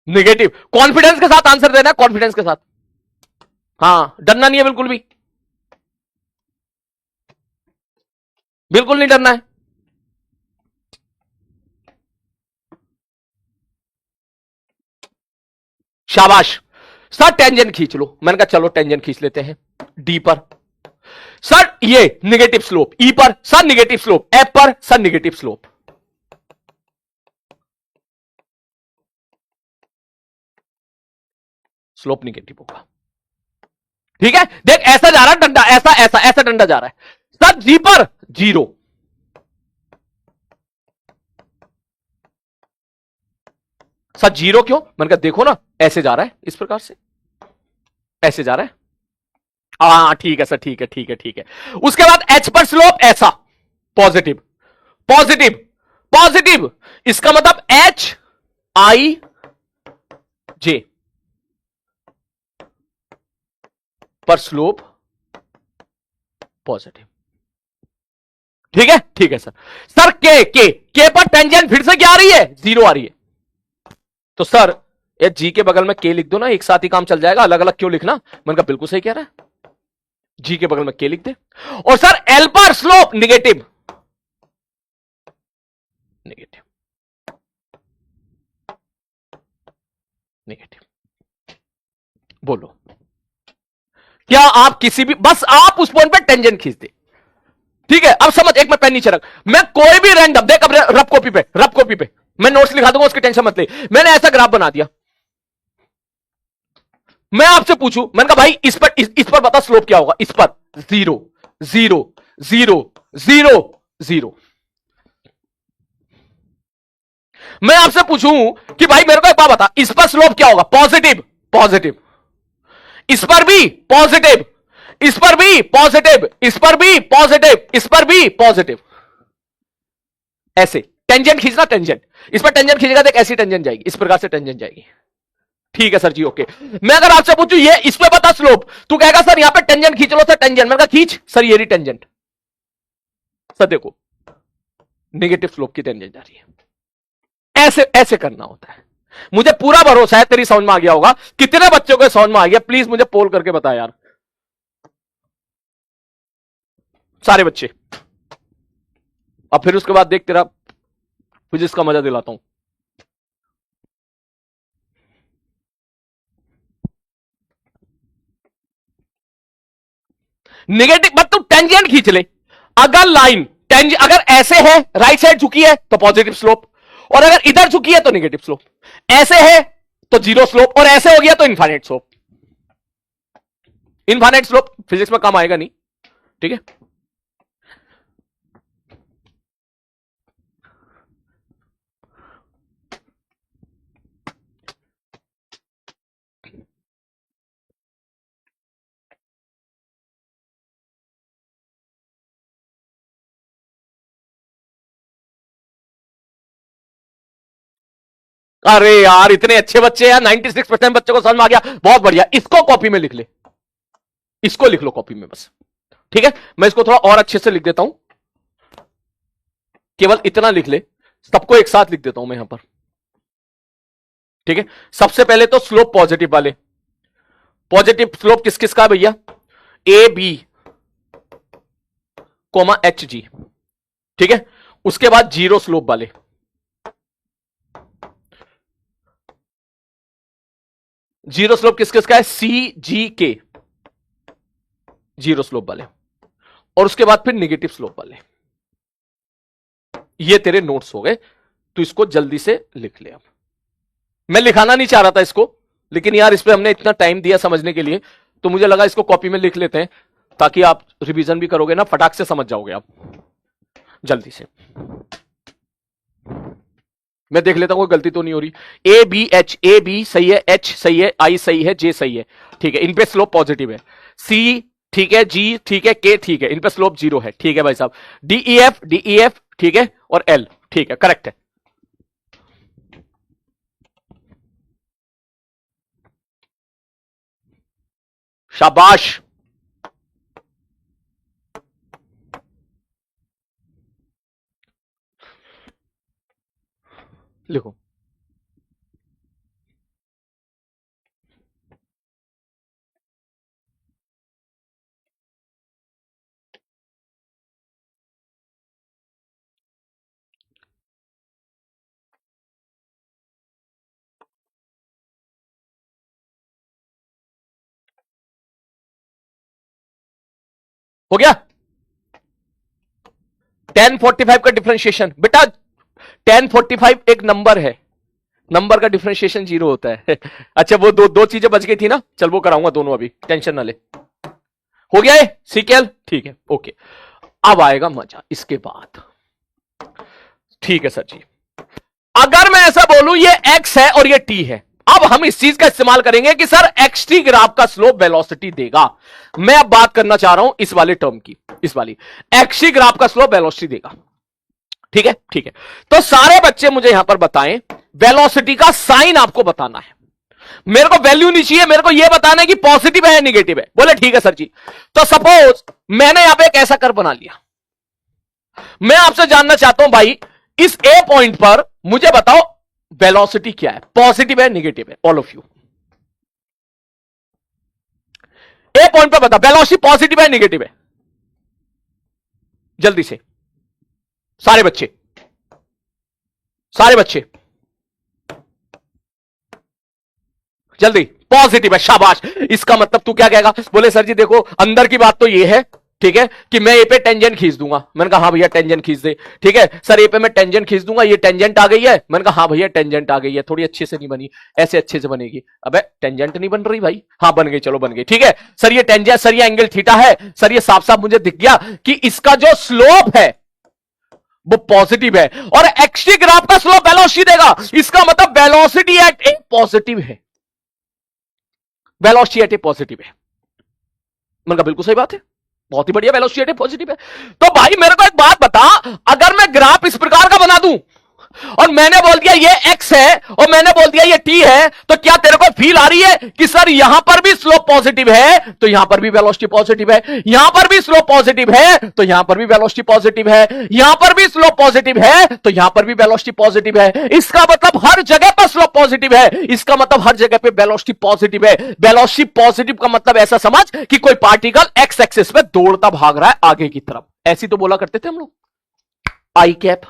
नेगेटिव, कॉन्फिडेंस के साथ आंसर देना है, कॉन्फिडेंस के साथ। हाँ, डरना नहीं है बिल्कुल भी, बिल्कुल नहीं डरना है। शाबाश। सर टेंजेंट खींच लो, मैंने कहा चलो टेंजेंट खींच लेते हैं डी पर। सर ये नेगेटिव स्लोप ई पर, सर नेगेटिव स्लोप एफ पर, sir negative slope. Slope negative होगा, ठीक है। देख ऐसा जा रहा है डंडा, ऐसा ऐसा ऐसा डंडा जा रहा है। सर जी पर 0, सर 0 क्यों? मैंने कहा देखो ना, ऐसे जा रहा है, इस प्रकार से ऐसे जा रहा है। हाँ ठीक है सर, ठीक है ठीक है ठीक है। उसके बाद एच पर स्लोप ऐसा, पॉजिटिव पॉजिटिव पॉजिटिव, इसका मतलब एच आई जे पर स्लोप पॉजिटिव, ठीक है सर। सर के पर टेंजेंट फिर से क्या आ रही है? 0 आ रही है। तो सर ये जी के बगल में के लिख दो ना, एक साथ ही काम चल जाएगा, अलग अलग क्यों लिखना? मैंने कहा बिल्कुल सही कह रहा है, जी के बगल में के लिख दे। और सर एल पर स्लोप नेगेटिव, नेगेटिव नेगेटिव। बोलो क्या आप किसी भी, बस आप उस पॉइंट पे टेंजेंट खींच दे, ठीक है। अब समझ, एक मैं पेन नीचे रख, मैं कोई भी रैंडम देख, अब रफ कॉपी पे मैं नोट्स लिखा दूंगा, उसकी टेंशन मत ले। मैंने ऐसा ग्राफ बना दिया, मैं आपसे पूछूं, मैंने कहा भाई इस पर बता स्लोप क्या होगा? इस पर 0 0 0 0 0। मैं आपसे पूछूं कि भाई मेरे को एक बात बता, इस पर स्लोप क्या होगा? पॉजिटिव पॉजिटिव, इस पर भी पॉजिटिव, इस पर भी पॉजिटिव, इस पर भी पॉजिटिव, इस पर भी पॉजिटिव। ऐसे टेंजेंट खींचना, टेंजेंट, इस पर टेंजेंट खींचेगा तो ऐसी टेंजेंट जाएगी, इस प्रकार से टेंजेंट जाएगी। ठीक है सर जी, ओके। मैं अगर आपसे पूछूं ये इस पे बता स्लोप, तू कहेगा सर यहां पे टेंजेंट खींच लो सर, टेंजेंट। मैंने कहा खींच सर, ये रही टेंजेंट। सर देखो नेगेटिव स्लोप की टेंजेंट जा रही है, ऐसे ऐसे करना होता है। मुझे पूरा भरोसा है तेरी समझ में आ गया होगा। कितने बच्चों को समझ में आ गया? प्लीज मुझे पोल करके बता यार, सारे बच्चे। अब फिर उसके बाद देख तेरा फिजिक्स का मजा दिलाता हूं। नेगेटिव मत, तू टेंजेंट खींच ले। अगर लाइन टेंजेंट अगर ऐसे है, राइट साइड झुकी है तो पॉजिटिव स्लोप, और अगर इधर झुकी है तो नेगेटिव स्लोप। ऐसे है तो 0 स्लोप, और ऐसे हो गया तो infinite slope. Infinite slope physics में काम आएगा नहीं, ठीक है। अरे यार इतने अच्छे बच्चे हैं, 96% बच्चों को समझ में आ गया, बहुत बढ़िया। इसको कॉपी में लिख ले, इसको लिख लो कॉपी में बस, ठीक है। मैं इसको थोड़ा और अच्छे से लिख देता हूं, केवल इतना लिख ले सबको एक साथ लिख देता हूं मैं यहां पर, ठीक है। सबसे पहले तो स्लोप पॉजिटिव वाले, पॉजिटिव स्लोप किस किस का है भैया, A B comma H G, ठीक है। उसके बाद जीरो स्लोप वाले, जीरो स्लोप किस किस का है, सी जी के, जीरो स्लोप वाले। और उसके बाद फिर नेगेटिव स्लोप वाले। ये तेरे नोट्स हो गए, तो इसको जल्दी से लिख ले। अब मैं लिखाना नहीं चाह रहा था इसको, लेकिन यार इस पे हमने इतना टाइम दिया समझने के लिए, तो मुझे लगा इसको कॉपी में लिख लेते हैं, ताकि आप रिवीजन भी करोगे ना, फटाक से समझ जाओगे आप जल्दी से। मैं देख लेता हूं कोई गलती तो नहीं हो रही। A B H, A B सही है, एच सही है, आई सही है, जे सही है, ठीक है, इन पे स्लोप पॉजिटिव है। सी ठीक है, जी ठीक है, के ठीक है, इन पे स्लोप जीरो है, ठीक है भाई साहब। डी ई एफ ठीक है, और एल ठीक है, करेक्ट है। शाबाश, लिखो। हो गया 1045 का डिफरेंशिएशन बेटा, 1045 एक नंबर है, नंबर का डिफरेंशिएशन जीरो होता है। अच्छा वो दो दो चीजें बच गई थी ना, चल वो कराऊंगा दोनों अभी, टेंशन ना ले। हो गया है सीकेल, ठीक है, ओके। अब आएगा मजा इसके बाद, ठीक है सर जी। अगर मैं ऐसा बोलूं ये एक्स है और ये टी है, अब हम इस चीज का इस्तेमाल करेंगे कि सर एक्सटी ग्राफ का स्लोप वेलोसिटी देगा। मैं अब बात करना चाह रहा हूं इस वाले टर्म की, इस वाली एक्सटी ग्राफ का स्लोप वेलोसिटी देगा, ठीक है, ठीक है। तो सारे बच्चे मुझे यहां पर बताएं, वेलोसिटी का साइन आपको बताना है, मेरे को वैल्यू नहीं चाहिए, मेरे को यह बताना है कि पॉजिटिव है या निगेटिव है। बोले ठीक है सर जी। तो सपोज मैंने यहां पे एक ऐसा कर्व बना लिया, मैं आपसे जानना चाहता हूं भाई इस ए पॉइंट पर मुझे बताओ वेलोसिटी क्या है, पॉजिटिव है निगेटिव है, all of U A point पर बता वेलोसिटी पॉजिटिव है निगेटिव है, जल्दी से सारे बच्चे, सारे बच्चे जल्दी। पॉजिटिव है, शाबाश। इसका मतलब तू क्या कहेगा, बोले सर जी देखो अंदर की बात तो ये है, ठीक है, कि मैं ए पे टेंजेंट खींच दूंगा। मैंने कहा हाँ भैया टेंजेंट खींच दे, ठीक है सर ए पे मैं टेंजेंट खींच दूंगा, ये टेंजेंट आ गई है। मैंने कहा हाँ भैया टेंजेंट आ गई है, थोड़ी अच्छे से नहीं बनी, ऐसे अच्छे से बनेगी। अबे टेंजेंट नहीं बन रही भाई, हाँ बन गई, चलो बन गई, ठीक है सर ये टेंजेंट, सर ये एंगल थीटा है, सर ये साफ साफ मुझे दिख गया कि इसका जो स्लोप है वो पॉजिटिव है, और एक्सटी ग्राफ का स्लोप वेलोसिटी देगा, इसका मतलब वेलोसिटी एट ए पॉजिटिव है, वेलोसिटी एट ए पॉजिटिव है। मैंने कहा बिल्कुल सही बात है, बहुत ही बढ़िया, वेलोसिटी पॉजिटिव है। तो भाई मेरे को एक बात बता, अगर मैं ग्राफ इस प्रकार का बना दूं और मैंने बोल दिया ये x है और मैंने बोल दिया ये t है, तो क्या तेरे को फील आ रही है कि सर यहां पर भी स्लोप पॉजिटिव है तो यहां पर भी वेलोसिटी पॉजिटिव है, यहां पर भी स्लोप पॉजिटिव है तो यहां पर भी वेलोसिटी पॉजिटिव है, यहां पर भी स्लोप पॉजिटिव है तो यहां पर भी वेलोसिटी पॉजिटिव है। इसका मतलब हर जगह पर स्लोप पॉजिटिव है, इसका मतलब हर जगह पे वेलोसिटी पॉजिटिव है। वेलोसिटी पॉजिटिव का मतलब ऐसा समझ कि कोई पार्टिकल एक्स एक्सिस पे दौड़ता भाग रहा है आगे की तरफ, ऐसी तो बोला करते थे हम लोग, आई कैप।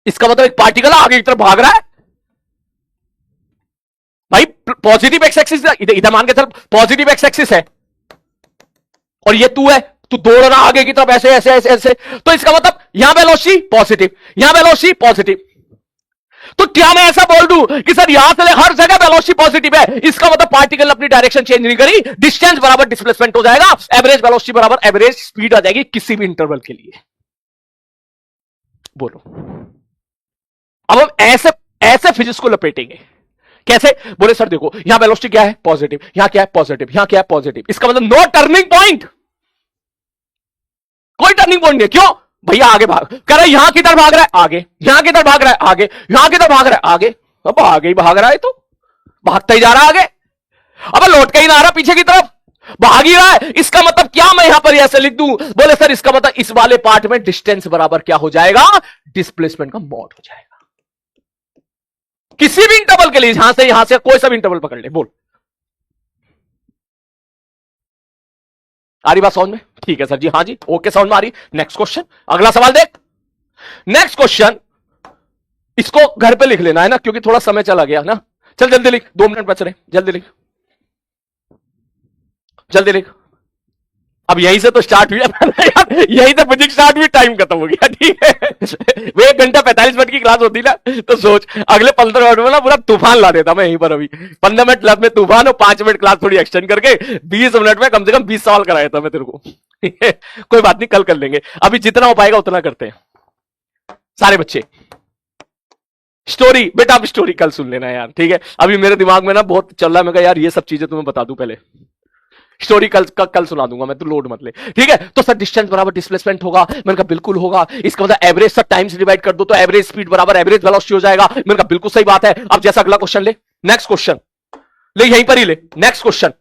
इसका मतलब एक पार्टिकल आगे की तरफ भाग रहा है भाई, पॉजिटिव एक्स एक्सिस इधर मान के चल, पॉजिटिव एक्स एक्सिस है और ये तू है, तू दौड़ रहा आगे की तरफ ऐसे ऐसे ऐसे ऐसे, तो इसका मतलब यहां वेलोसिटी पॉजिटिव, यहां वेलोसिटी पॉजिटिव। तो क्या मैं ऐसा बोल दूं कि सर यहां से हर जगह वेलोसिटी पॉजिटिव है, इसका मतलब पार्टिकल अपनी डायरेक्शन चेंज नहीं करी, डिस्टेंस बराबर डिस्प्लेसमेंट हो जाएगा, एवरेज वेलोसिटी बराबर एवरेज स्पीड आ जाएगी किसी भी इंटरवल के लिए। बोलो अब हम ऐसे ऐसे फिजिक्स को लपेटेंगे, कैसे, बोले सर देखो यहां वेलोसिटी क्या है पॉजिटिव, यहां क्या है पॉजिटिव, यहां क्या है पॉजिटिव, इसका मतलब नो टर्निंग पॉइंट, कोई टर्निंग पॉइंट नहीं। क्यों भैया आगे भाग कर रहा है, यहां किधर भाग रहा है आगे, यहां किधर भाग रहा है आगे, यहां किधर भाग रहा है आगे, अब आगे ही भाग रहा है, तो भागता ही जा रहा है आगे, अब लौट के ही ना आ रहा पीछे की तरफ, भाग ही रहा है। इसका मतलब क्या मैं यहां पर ऐसे लिख दूं, बोले सर इसका मतलब इस वाले पार्ट में डिस्टेंस बराबर क्या हो जाएगा, डिस्प्लेसमेंट का मॉड हो जाएगा। किसी भी इंटरवल के लिए, यहां से कोई सा भी इंटरवल पकड़ ले, बोल। आ रही बात समझ में? ठीक है सर जी, हाँ जी, ओके, समझ में आ रही। नेक्स्ट क्वेश्चन, अगला सवाल देख। नेक्स्ट क्वेश्चन, इसको घर पे लिख लेना है ना, क्योंकि थोड़ा समय चला गया ना। चल जल्दी लिख, 2 मिनट बच रहे, जल्दी लिख, जल्दी लिख। अब यहीं से तो स्टार्ट हुई यार, यहीं से फिजिक्स स्टार्ट हुई, टाइम खत्म हो गया, ठीक है। वो 1 घंटा 45 मिनट की क्लास होती ना, तो सोच अगले 15 मिनट में ना पूरा तूफान ला देता मैं यहीं पर। अभी 15 मिनट क्लास में तूफान, और 5 मिनट क्लास थोड़ी एक्सटेंड करके 20 मिनट में कम से कम 20 सवाल कराया था मैं तेरे को। कोई बात नहीं, कल कर लेंगे, अभी जितना हो पाएगा उतना करते हैं सारे बच्चे। स्टोरी बेटा, आप स्टोरी कल सुन लेना यार, ठीक है। अभी मेरे दिमाग में ना बहुत चल रहा है, मैं कहा यार ये सब चीजें तुम्हें बता दूं पहले। स्टोरी कल सुना दूंगा मैं, तो लोड मत ले, ठीक है। तो सर डिस्टेंस बराबर डिस्प्लेसमेंट होगा, मैंने कहा बिल्कुल होगा। इसका मतलब एवरेज सर टाइम से डिवाइड कर दो तो एवरेज स्पीड बराबर एवरेज वेलोसिटी हो जाएगा, मैंने कहा बिल्कुल सही बात है। अब जैसा अगला क्वेश्चन ले, नेक्स्ट क्वेश्चन ले, यहीं पर ही ले नेक्स्ट क्वेश्चन।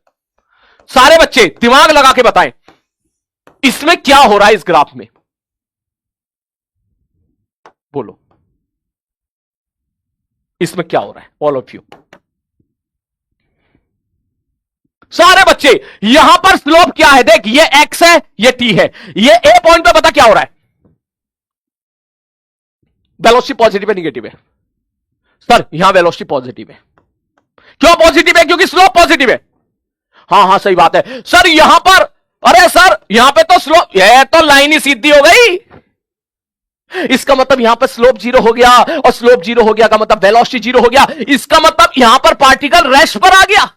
सारे बच्चे दिमाग लगा के बताएं इसमें क्या हो रहा है, इस ग्राफ में बोलो, इसमें क्या हो रहा है, ऑल ऑफ यू सारे बच्चे। यहां पर स्लोप क्या है, देख, ये x है, ये t है, ये a पॉइंट पे पता क्या हो रहा है, वेलोसिटी पॉजिटिव है निगेटिव है? सर यहां वेलोसिटी पॉजिटिव है। क्यों पॉजिटिव है? क्योंकि स्लोप पॉजिटिव है। हाँ सही बात है सर। यहां पर, अरे सर यहां पे तो स्लोप, ये तो लाइन ही सीधी हो गई, इसका मतलब यहां पर स्लोप 0 हो गया, और स्लोप 0 हो गया का मतलब वेलोसिटी 0 हो गया। इसका मतलब यहां पर पार्टिकल रेस्ट पर आ गया।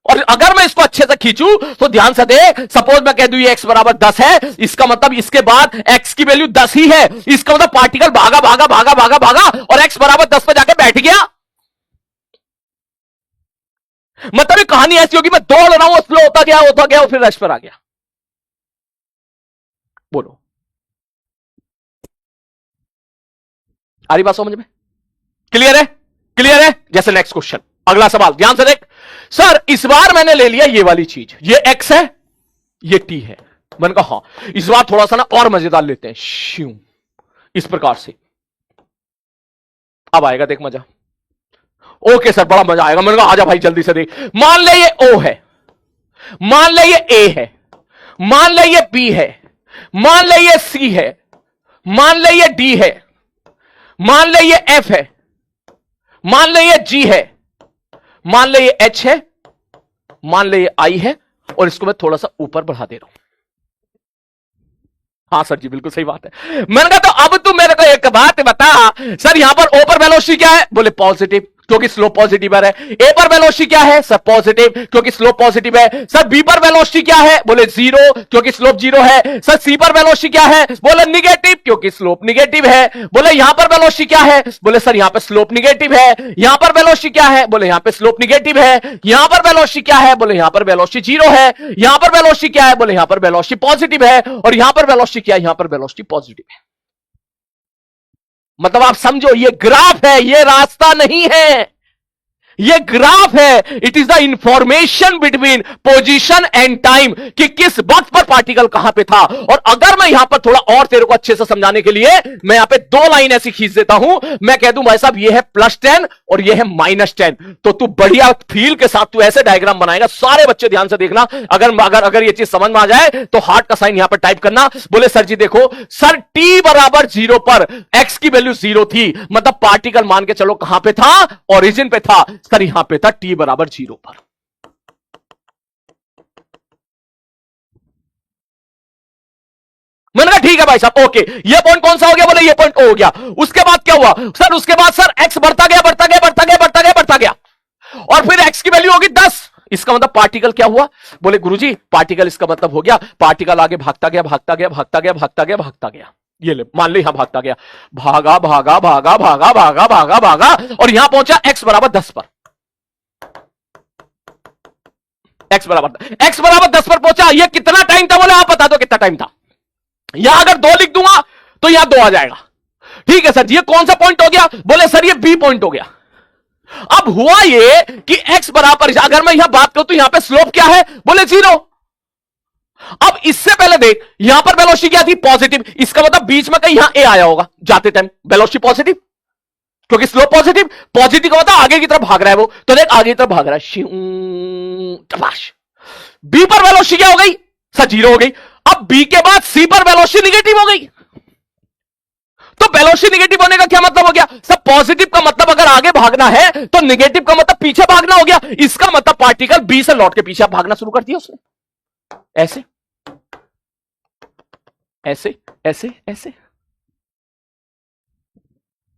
और अगर मैं इसको अच्छे से खींचूं तो ध्यान से देख, सपोज मैं कह दूं ये x बराबर 10 है, इसका मतलब इसके बाद x की वैल्यू 10 ही है, इसका मतलब पार्टिकल भागा भागा भागा भागा भागा और x बराबर 10 पे जाके बैठ गया। मतलब ये कहानी ऐसी होगी, मैं दौड़ रहा हूं, स्लो होता गया और फिर रेस्ट पर आ गया। बोलो, आ रही बात समझ में? क्लियर है? क्लियर है? जैसे नेक्स्ट क्वेश्चन, अगला सवाल ध्यान से देख। सर इस बार मैंने ले लिया ये वाली चीज, ये x है, ये t है। मैंने कहा हाँ, इस बार थोड़ा सा ना और मजेदार लेते हैं, श्यू इस प्रकार से। अब आएगा देख मजा। ओके सर, बड़ा मजा आएगा। मैंने कहा आजा भाई जल्दी से देख। मान ले ये o है, मान ले ये a है, मान ले ये b है, मान ले ये c है, मान ले ये d है, मान ले ये f है, मान ले ये g है, मान ले ये h है, मान ले ये I है, और इसको मैं थोड़ा सा ऊपर बढ़ा दे रहा हूं। हाँ सर जी बिल्कुल सही बात है। मैंने कहा तो अब तू मेरे को एक बात बता, सर यहां पर O पर वेलोसिटी क्या है? बोले पॉजिटिव, क्योंकि स्लोप पॉजिटिव है। ए पर वेलोसिटी क्या है? सर पॉजिटिव, क्योंकि स्लोप पॉजिटिव है। सर बी पर वेलोसिटी क्या है? बोले 0, क्योंकि स्लोप 0 है। सर सी पर वेलोसिटी क्या है? बोले निगेटिव, क्योंकि स्लोप निगेटिव है। बोले यहां पर वेलोसिटी क्या है? बोले सर यहां पर स्लोप निगेटिव है। यहां पर वेलोसिटी क्या है? बोले यहां पर स्लोप निगेटिव है। यहां पर वेलोसिटी क्या है? बोले यहां पर वेलोसिटी 0 है। यहां पर वेलोसिटी क्या है? बोले यहां पर वेलोसिटी पॉजिटिव है। और यहां पर वेलोसिटी क्या है? यहां पर वेलोसिटी पॉजिटिव है। मतलब आप समझो, ये ग्राफ है, ये रास्ता नहीं है, ये ग्राफ है। It is the information between position and time, कि किस वक्त पर पार्टिकल कहां पे था। और अगर मैं यहां पर थोड़ा और तेरे को अच्छे से समझाने के लिए मैं यहां पे 2 लाइन ऐसी खींच देता हूं, मैं कह दूं भाई साहब ये है +10 और ये है -10, तो तू बढ़िया फील के साथ तू ऐसे डायग्राम बनाएगा। सारे बच्चे ध्यान से देखना, अगर ये चीज समझ में आ जाए तो हार्ट का साइन यहां पर टाइप करना। बोले सर जी देखो, सर t बराबर 0 पर x की वैल्यू 0 थी, मतलब पार्टिकल मान के चलो कहां पे था? ओरिजिन पे था। सर यहां पे था t बराबर 0 पर। मैंने कहा ठीक है भाई साहब, ओके, ये पॉइंट कौन सा हो गया? बोले ये पॉइंट हो गया। उसके बाद क्या हुआ? सर उसके बाद सर x बढ़ता गया बढ़ता गया बढ़ता गया बढ़ता गया बढ़ता गया, और फिर x की वैल्यू होगी 10। इसका मतलब पार्टिकल क्या हुआ? बोले गुरुजी पार्टिकल, इसका मतलब हो गया पार्टिकल आगे भागता गया भागता गया भागता गया भागता गया भागता गया। ये ले, मान ले यहां भागता गया, भागा भागा भागा भागा भागा भागा भागा, और यहां पहुंचा x बराबर 10 पर। x बराबर 10 पर पहुंचा। ये कितना टाइम था? बोले आप बता दो कितना टाइम था। यहां अगर 2 लिख दूंगा तो यहां 2 आ जाएगा। ठीक है सर, ये कौन सा पॉइंट हो गया? बोले सर ये बी पॉइंट हो गया। अब हुआ ये कि x बराबर, अगर मैं यहां बात करूं तो यहां पे स्लोप क्या है? बोले 0। अब इससे पहले देख, यहां पर वेलोसिटी क्या थी? पॉजिटिव। इसका मतलब बीच में कहीं यहां ए आया होगा जाते टाइम, वेलोसिटी पॉजिटिव, क्योंकि स्लोप पॉजिटिव। पॉजिटिव का मतलब आगे की तरफ भाग रहा है वो, तो देख आगे की तरफ भाग रहा है। बी पर वेलोसिटी क्या हो गई सर? जीरो हो गई। अब बी के बाद सी पर वेलोसिटी निगेटिव हो गई। तो वेलोसिटी निगेटिव होने का क्या मतलब हो गया सर? पॉजिटिव का मतलब अगर आगे भागना है तो निगेटिव का मतलब पीछे भागना हो गया। इसका मतलब पार्टिकल बी से लौट के पीछे भागना शुरू कर दिया उसने। ऐसे ऐसे ऐसे ऐसे।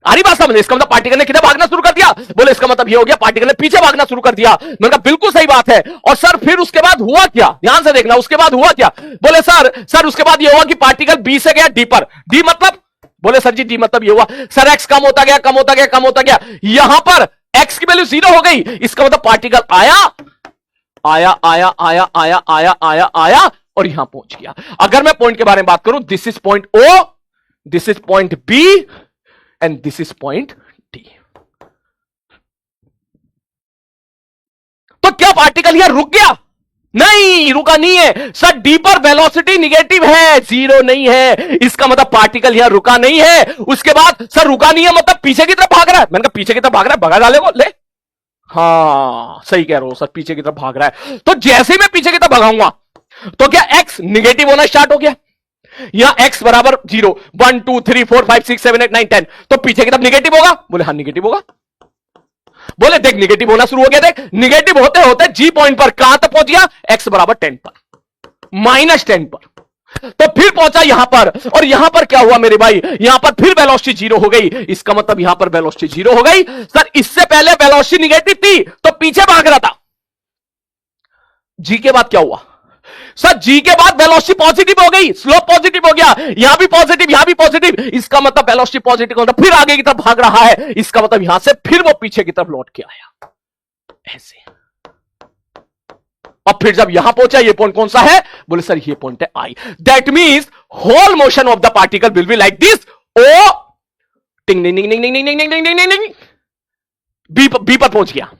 आ रही बात समझ? इसका मतलब पार्टिकल ने किधर भागना शुरू कर दिया? बोले इसका मतलब ये हो गया पार्टिकल ने पीछे भागना शुरू कर दिया। मैंने कहा बिल्कुल सही बात है। और सर फिर उसके बाद हुआ क्या? ध्यान से देखना, उसके बाद हुआ क्या? बोले सर उसके बाद ये हुआ कि पार्टिकल बी से गया डी पर। डी मतलब? बोले सर जी डी मतलब ये हुआ सर एक्स कम होता गया कम होता गया कम होता गया, यहां पर एक्स की वैल्यू जीरो हो गई। इसका मतलब पार्टिकल आया आया आया आया आया आया आया आया और यहां पहुंच गया। अगर मैं पॉइंट के बारे में बात करूं, this is point O, this is point B and this is point D. तो क्या पार्टिकल यहां रुक गया? नहीं, रुका नहीं है सर। डी पर वेलोसिटी निगेटिव है, जीरो नहीं है। इसका मतलब पार्टिकल यहां रुका नहीं है। उसके बाद सर रुका नहीं है मतलब पीछे की तरफ भाग रहा है। मैंने कहा पीछे की तरफ भाग रहा है, भगा डाले को ले। हाँ सही कह रहा हूं सर, पीछे की तरफ भाग रहा है। तो जैसे ही मैं पीछे की तरफ भगाऊंगा तो क्या एक्स निगेटिव होना स्टार्ट हो गया? यहां एक्स बराबर जीरो, 1 2 3 4 5 6 7 8 9 10, तो पीछे की तरफ निगेटिव होगा? बोले हाँ निगेटिव होगा। बोले देख निगेटिव होना शुरू हो गया। देख निगेटिव होते होते जी पॉइंट पर कहां तक पहुंच गया? एक्स बराबर 10 पर, -10 पर। तो फिर पहुंचा यहां पर, और यहां पर क्या हुआ मेरे भाई? यहां पर फिर वेलोसिटी जीरो हो गई। इसका मतलब यहां पर वेलोसिटी जीरो हो गई। सर इससे पहले वेलोसिटी निगेटिव थी तो पीछे भाग रहा था। जी के बाद क्या हुआ सर? जी के बाद वेलोसिटी पॉजिटिव हो गई, स्लोप पॉजिटिव हो गया। यहां भी पॉजिटिव यहां भी पॉजिटिव। इसका मतलब वेलोसिटी पॉजिटिव होता फिर आगे की तरफ भाग रहा है। इसका मतलब यहां से फिर वो पीछे की तरफ लौट के आया ऐसे। अब फिर जब यहां पहुंचा, ये पॉइंट कौन सा है? बोले सर ये पॉइंट है I. That means whole motion of the particle will be like this. ओ टिंग टिंग टिंग टिंग टिंग टिंग टिंग टिंग टिंग, बी पर पहुंच गया।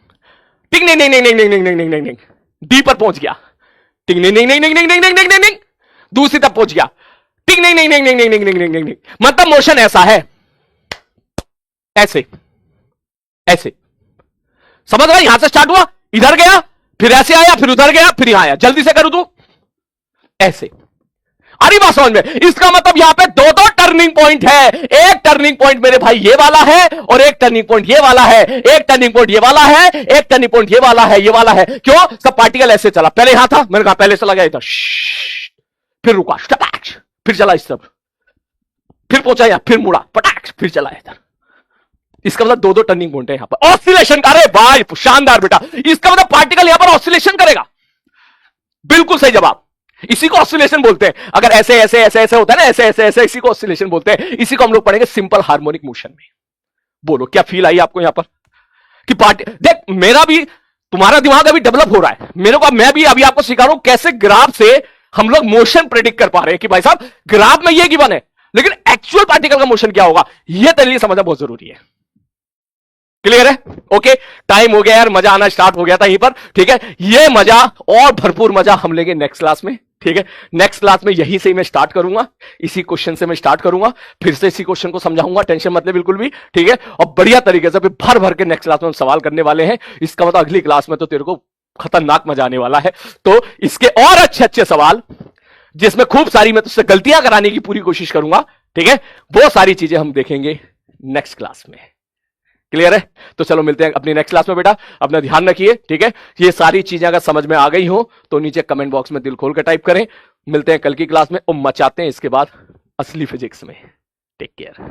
टिंग टिंग टिंग टिंग टिंग टिंग टिंग टिंग टिंग, डी पर पहुंच गया। टिंग टिंग टिंग टिंग टिंग टिंग टिंग टिंग टिंग, दूसरी तरफ पहुंच गया। टिंग टिंग टिंग टिंग टिंग टिंग टिंग टिंग टिंग। मतलब मोशन ऐसा है, ऐसे ऐसे। समझ रहा? यहां से स्टार्ट हुआ, इधर गया, फिर ऐसे आया, फिर उधर गया, फिर यहां आया। जल्दी से करूं तो ऐसे। अरे बात समझ में? इसका मतलब यहां पे दो दो टर्निंग पॉइंट है। एक टर्निंग पॉइंट मेरे भाई ये वाला है, और एक टर्निंग पॉइंट ये वाला है। एक टर्निंग पॉइंट ये वाला है, एक टर्निंग पॉइंट ये वाला है, ये वाला है। क्यों? सब पार्टिकल ऐसे चला। पहले यहां था, मैंने कहा पहले चला गया इधर, फिर रुका, फिर चला इस तरफ, फिर पहुंचा यहां, फिर मुड़ा, पटाख, फिर चला इधर। इसका मतलब दो दो टर्निंग पॉइंट है यहां पर। ऑसिलेशन कर रहे भाई, शानदार बेटा। इसका मतलब पार्टिकल यहां पर ऑसिलेशन करेगा। बिल्कुल सही जवाब। इसी को ऑसिलेशन बोलते हैं। अगर ऐसे ऐसे ऐसे ऐसे होता है ना, ऐसे ऐसे ऐसे, इसी को ऑसिलेशन बोलते हैं। इसी को हम लोग पढ़ेंगे सिंपल हार्मोनिक मोशन में। बोलो क्या फील आई आपको यहां पर कि पार्टी? देख मेरा भी, तुम्हारा दिमाग अभी डेवलप हो रहा है, मेरे को, मैं भी अभी आपको सिखा रहा हूं कैसे ग्राफ से हम लोग मोशन प्रेडिक्ट कर पा रहे हैं कि भाई साहब ग्राफ में ये गिवन है, लेकिन एक्चुअल पार्टिकल का मोशन क्या होगा, यह तेरे लिए समझना बहुत जरूरी है। क्लियर है? ओके, टाइम हो गया यार, मजा आना स्टार्ट हो गया था यहीं पर। ठीक है, ये मजा और भरपूर मजा हम लेंगे नेक्स्ट क्लास में। ठीक है, नेक्स्ट क्लास में यही से मैं स्टार्ट करूंगा, इसी क्वेश्चन से मैं स्टार्ट करूंगा, फिर से इसी क्वेश्चन को समझाऊंगा, टेंशन मत ले बिल्कुल भी। ठीक है, और बढ़िया तरीके से भर भर के नेक्स्ट क्लास में हम सवाल करने वाले हैं। इसका मतलब अगली क्लास में तो तेरे को खतरनाक मजा आने वाला है। तो इसके और अच्छे अच्छे सवाल, जिसमें खूब सारी मैं तुझसे गलतियां कराने की पूरी कोशिश करूंगा। ठीक है, वो सारी चीजें हम देखेंगे नेक्स्ट क्लास में। क्लियर है? तो चलो मिलते हैं अपनी नेक्स्ट क्लास में बेटा। अपना ध्यान रखिए। ठीक है, ये सारी चीजें अगर समझ में आ गई हो तो नीचे कमेंट बॉक्स में दिल खोल कर टाइप करें। मिलते हैं कल की क्लास में और मचाते हैं इसके बाद असली फिजिक्स में। Take care.